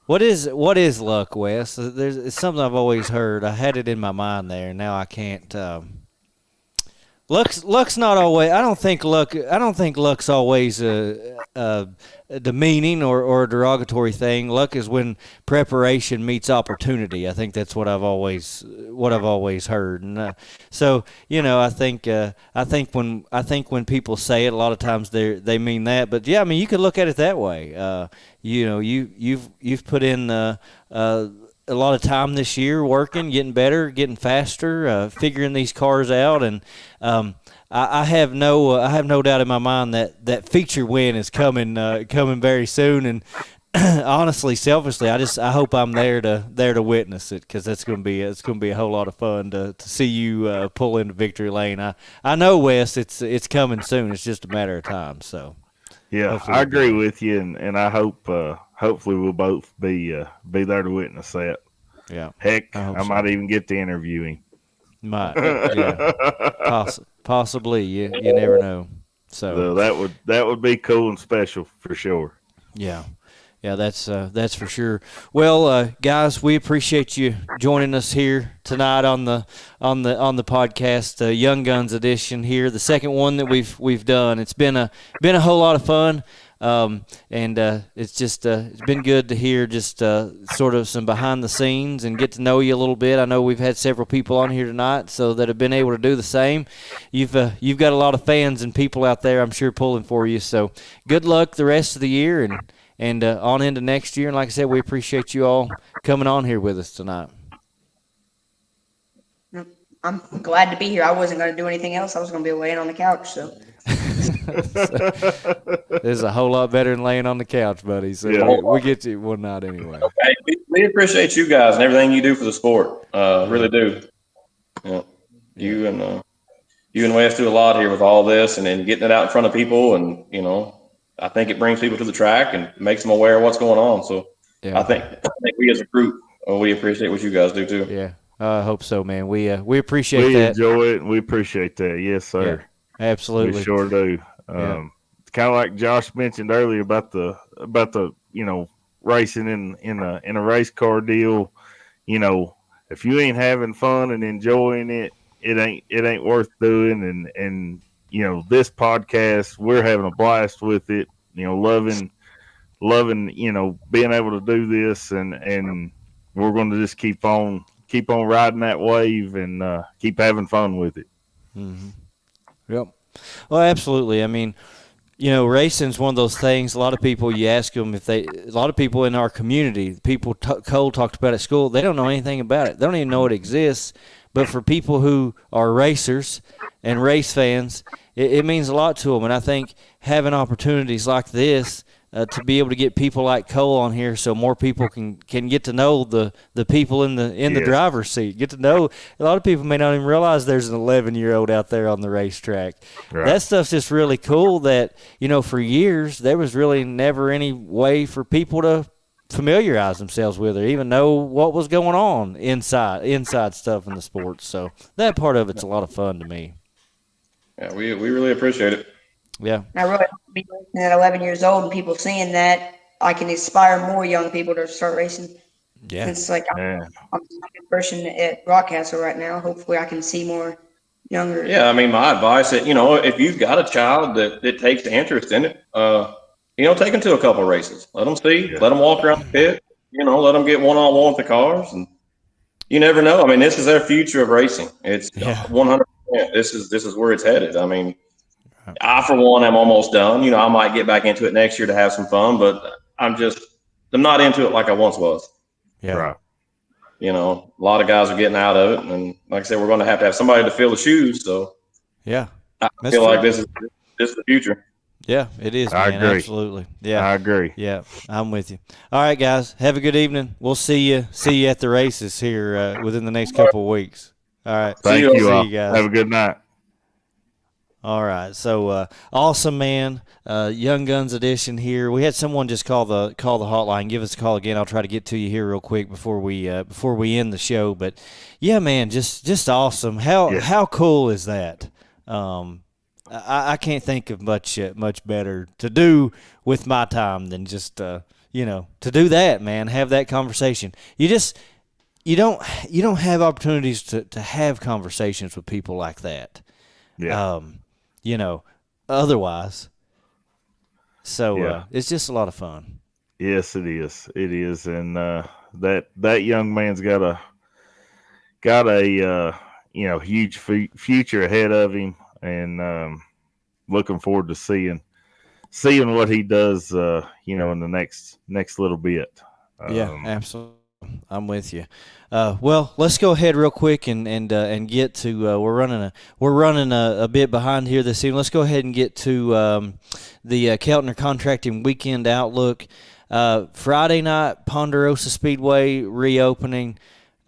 What is luck, Wes? It's something I've always heard. I had it in my mind there, and now I can't Luck's not always. I don't think luck's always a demeaning or a derogatory thing. Luck is when preparation meets opportunity. I think that's what I've always heard. And so I think when people say it, a lot of times they mean that. But yeah, I mean you could look at it that way. You've put in a lot of time this year working, getting better, getting faster, figuring these cars out, and I have no doubt in my mind that feature win is coming very soon. And honestly, selfishly, I hope I'm there to witness it, because it's going to be a whole lot of fun to see you pull into victory lane. I know, Wes, it's coming soon. It's just a matter of time. So yeah, I agree with you, and I hope. Hopefully, we'll both be there to witness that. Yeah. Heck, I might even get to interview him. Might. Yeah. Possibly. You never know. So that would be cool and special for sure. Yeah. Yeah, that's for sure. Well, guys, we appreciate you joining us here tonight on the podcast, Young Guns edition here, the second one that we've done. It's been a whole lot of fun. And it's been good to hear just sort of some behind the scenes and get to know you a little bit. I know we've had several people on here tonight that have been able to do the same. You've got a lot of fans and people out there, I'm sure, pulling for you. So good luck the rest of the year and on into next year. And like I said, we appreciate you all coming on here with us tonight. I'm glad to be here. I wasn't going to do anything else. I was going to be laying on the couch. So. This is a whole lot better than laying on the couch, buddy. So yeah. we get you one night anyway. Hey, we appreciate you guys and everything you do for the sport. Really do. Yeah. You and Wes do a lot here with all this and then getting it out in front of people, and I think it brings people to the track and makes them aware of what's going on. So yeah. I think we as a group, we appreciate what you guys do too. Yeah, I hope so, man. We appreciate that. We enjoy it and we appreciate that. Yes, sir. Yeah, absolutely. We sure do. Kind of like Josh mentioned earlier about the racing in a race car deal, you know, if you ain't having fun and enjoying it, it ain't worth doing. And you know, this podcast, we're having a blast with it. You know, loving, you know, being able to do this, and we're going to just keep on riding that wave and keep having fun with it. Mm-hmm. Yep. Well, absolutely. I mean, you know, racing's one of those things. A lot of people, you ask them if a lot of people in our community, people Cole talked about at school, they don't know anything about it. They don't even know it exists. But for people who are racers and race fans, it means a lot to them. And I think having opportunities like this to be able to get people like Cole on here, so more people can get to know the people in the driver's seat. Get to know, a lot of people may not even realize there's an 11-year-old out there on the racetrack. Right. That stuff's just really cool. That, you know, for years there was really never any way for people to familiarize themselves with or even know what was going on inside stuff in the sports. So that part of it's a lot of fun to me. Yeah, we really appreciate it. Yeah. I really hope to be racing at 11 years old and people seeing that I can inspire more young people to start racing. Yeah. It's like I'm a good person at Rockcastle right now. Hopefully I can see more younger. Yeah, I mean, my advice is, you know, if you've got a child that takes interest in it, you know, take them to a couple of races. Let them see. Yeah. Let them walk around the pit. You know, let them get one-on-one with the cars. And you never know. I mean, this is their future of racing. It's 100%. This is where it's headed. I mean, I, for one, am almost done. You know, I might get back into it next year to have some fun, but I'm not into it like I once was. Yeah. Right. You know, a lot of guys are getting out of it. And like I said, we're going to have somebody to fill the shoes. So, yeah, I feel like this is the future. Yeah, it is, man. I agree. Absolutely. Yeah. I agree. Yeah, I'm with you. All right, guys. Have a good evening. We'll see you at the races here within the next couple of weeks. All right. Thank you. See you guys. Have a good night. All right. So awesome, man. Young Guns edition here. We had someone just call the hotline. Give us a call again. I'll try to get to you here real quick before we end the show. But yeah, man, just awesome. How cool is that? I can't think of much better to do with my time than just to do that, man. Have that conversation. You don't have opportunities to have conversations with people like that. Yeah. Otherwise. So it's just a lot of fun. Yes, it is. It is, and that young man's got a huge future ahead of him. And looking forward to seeing what he does, in the next little bit. Yeah, absolutely. I'm with you. Well, let's go ahead real quick and get to. We're running a bit behind here this evening. Let's go ahead and get to the Keltner Contracting Weekend Outlook. Friday night, Ponderosa Speedway reopening.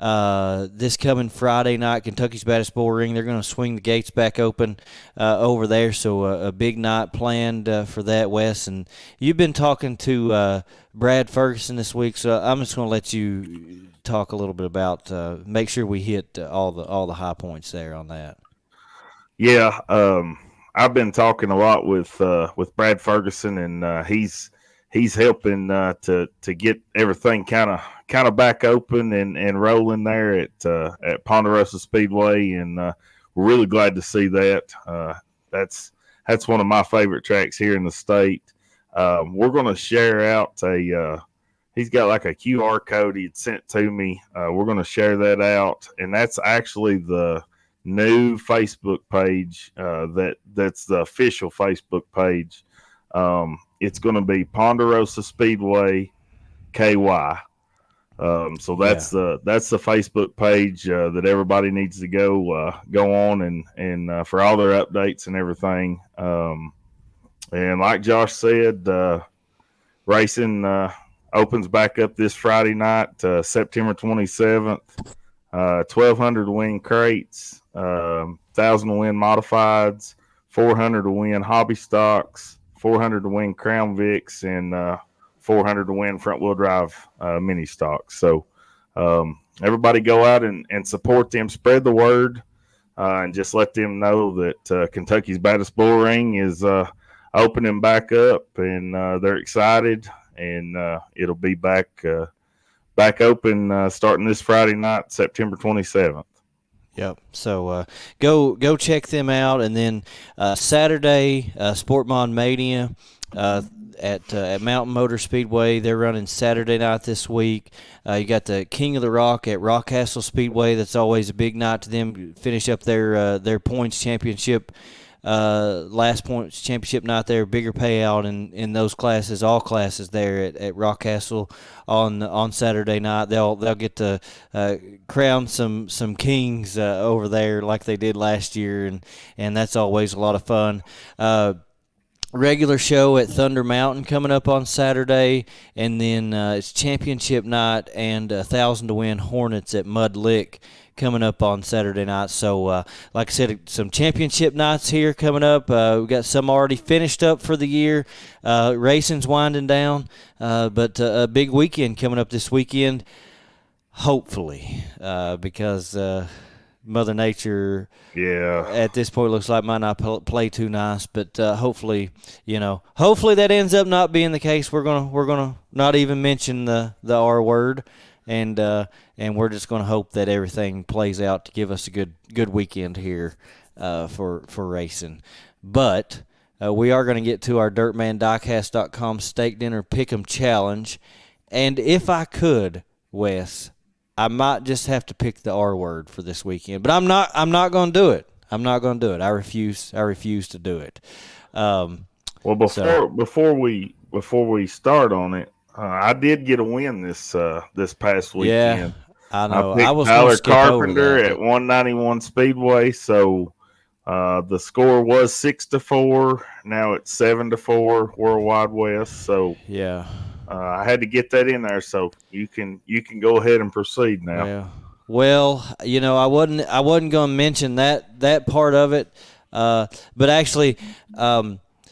This coming Friday night, Kentucky's Baddest Bull Ring. They're going to swing the gates back open over there, so a big night planned for that, Wes. And you've been talking to Brad Ferguson this week, so I'm just going to let you talk a little bit about make sure we hit all the high points there on that. Yeah, I've been talking a lot with Brad Ferguson, and he's helping to get everything kind of back open and rolling there at Ponderosa Speedway, and we're really glad to see that. That's one of my favorite tracks here in the state. We're going to share out he's got like a QR code he'd sent to me. We're going to share that out, and that's actually the new Facebook page that's the official Facebook page. It's going to be Ponderosa Speedway KY. So that's the Facebook page that everybody needs to go on and for all their updates and everything. And like Josh said, racing opens back up this Friday night, September 27th. 1,200 to win crates, 1,000 to win modifieds, 400 to win hobby stocks, 400 to win Crown Vics, and 400 to win front wheel drive mini stocks. So everybody go out and support them, spread the word, and just let them know that Kentucky's Baddest Bull Ring is opening back up, and they're excited. and it'll be back open starting this Friday night, September 27th. Yep. So go check them out, and then Saturday, Sportmon Mania at Mountain Motor Speedway. They're running Saturday night this week. You got the King of the Rock at Rockcastle Speedway. That's always a big night to them. Finish up their points championship. Last points championship night there, bigger payout in those classes, all classes there at Rockcastle on Saturday night. They'll get to crown some kings over there like they did last year, and that's always a lot of fun. Regular show at Thunder Mountain coming up on Saturday, and then it's championship night and 1,000 to win Hornets at Mud Lick coming up on Saturday night. So, like I said, some championship nights here coming up. We've got some already finished up for the year. Racing's winding down, but a big weekend coming up this weekend, hopefully, because Mother Nature at this point looks like might not play too nice, but hopefully that ends up not being the case. We're gonna not even mention the R word, and we're just gonna hope that everything plays out to give us a good weekend here for racing. But we are going to get to our DirtmanDiecast.com Steak Dinner Pick'em Challenge, and if I could, Wes, I might just have to pick the R word for this weekend, but I'm not going to do it. I'm not going to do it. I refuse to do it. Well, before we start on it, I did get a win this past weekend. Yeah, I know. I was Tyler skip over Carpenter that, at 191 Speedway, so the score was 6-4. Now it's 7-4 Worldwide West. So yeah. I had to get that in there, so you can go ahead and proceed now. Yeah. Well, I wasn't going to mention that part of it, but actually,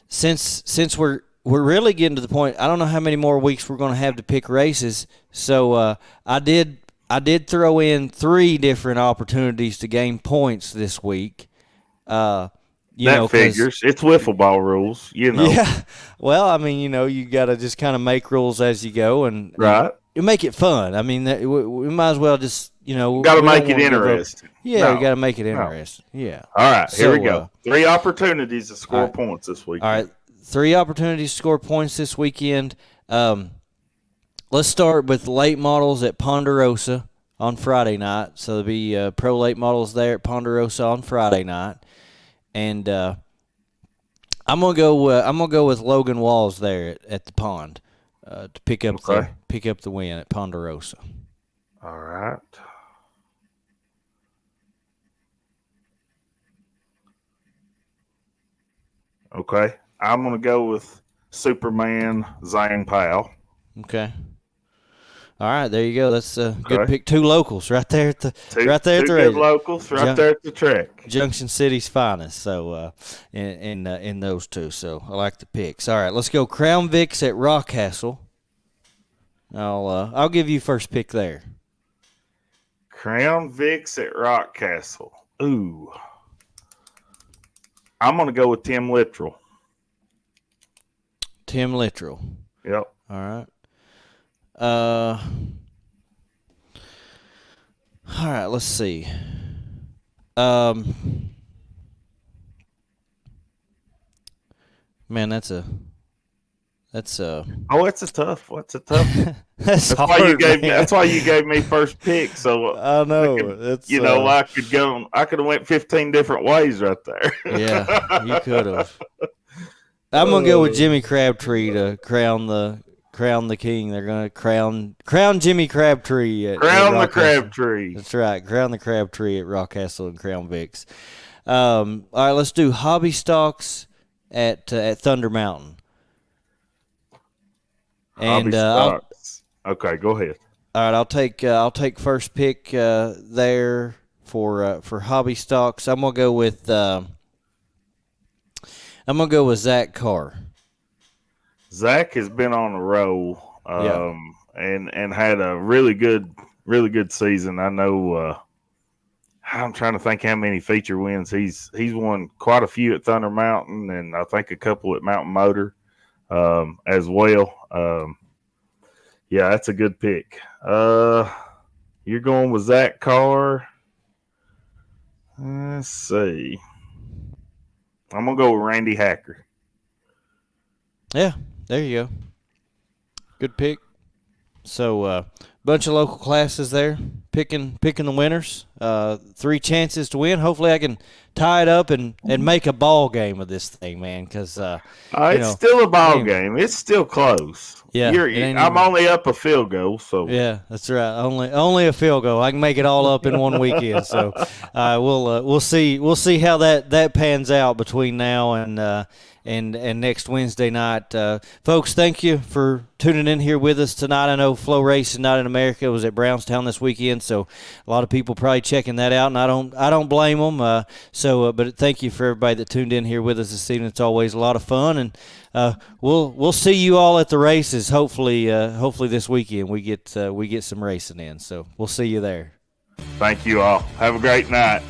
since we're really getting to the point, I don't know how many more weeks we're going to have to pick races. So I did throw in 3 different opportunities to gain points this week. That figures. It's wiffle ball rules, Yeah. Well, I mean, you got to just kind of make rules as you go, and right. You make it fun. I mean, we might as well just got to make it interesting. Yeah, you got to make it interesting. No. Yeah. All right, here we go. 3 opportunities to score points this weekend. All right, 3 opportunities to score points this weekend. Let's start with late models at Ponderosa on Friday night. So there'll be pro late models there at Ponderosa on Friday night. And I'm gonna go with Logan Walls there at the pond to pick up the win at Ponderosa. All right. Okay, I'm gonna go with Superman Zhang Pao. Okay. All right, there you go. That's a good pick. 2 locals right there at the good locals right there at the track. Junction City's finest. So in those 2. So I like the picks. All right, let's go Crown Vics at Rockcastle. I'll give you first pick there. Crown Vics at Rockcastle. Ooh. I'm gonna go with Tim Littrell. Tim Littrell. Yep. All right. All right, let's see. Man, that's a Oh, it's a tough. that's hard, That's why you gave me first pick. So I know. I could have went 15 different ways right there. Yeah, you could have. I'm gonna go with Jimmy Crabtree to crown the king. They're gonna crown Jimmy Crabtree. Crown the Crabtree. That's right. Crown the Crabtree at Rockcastle and Crown Vics. All right, let's do hobby stocks at Thunder Mountain. And okay, go ahead. All right, I'll take first pick there for hobby stocks. I'm gonna go with Zach Carr. Zach has been on a roll, and had a really good season. I know. I'm trying to think how many feature wins he's won. Quite a few at Thunder Mountain, and I think a couple at Mountain Motor as well. Yeah, that's a good pick. You're going with Zach Carr. Let's see. I'm gonna go with Randy Hacker. Yeah, there you go. Good pick. So, bunch of local classes there, picking the winners. 3 chances to win. Hopefully, I can tie it up and make a ball game of this thing, man. Because It's still a ball game. It's still close. Yeah, I'm only up a field goal. So yeah, that's right. Only a field goal. I can make it all up in one weekend. So we'll see how that pans out between now and next Wednesday night. Folks, thank you for tuning in here with us tonight. I know Flow Racing Night in America was at Brownstown this weekend, so a lot of people probably checking that out, and I don't blame them. But thank you for everybody that tuned in here with us this evening. It's always a lot of fun, and we'll see you all at the races. Hopefully this weekend we get some racing in. So we'll see you there. thank you all. Have a great night.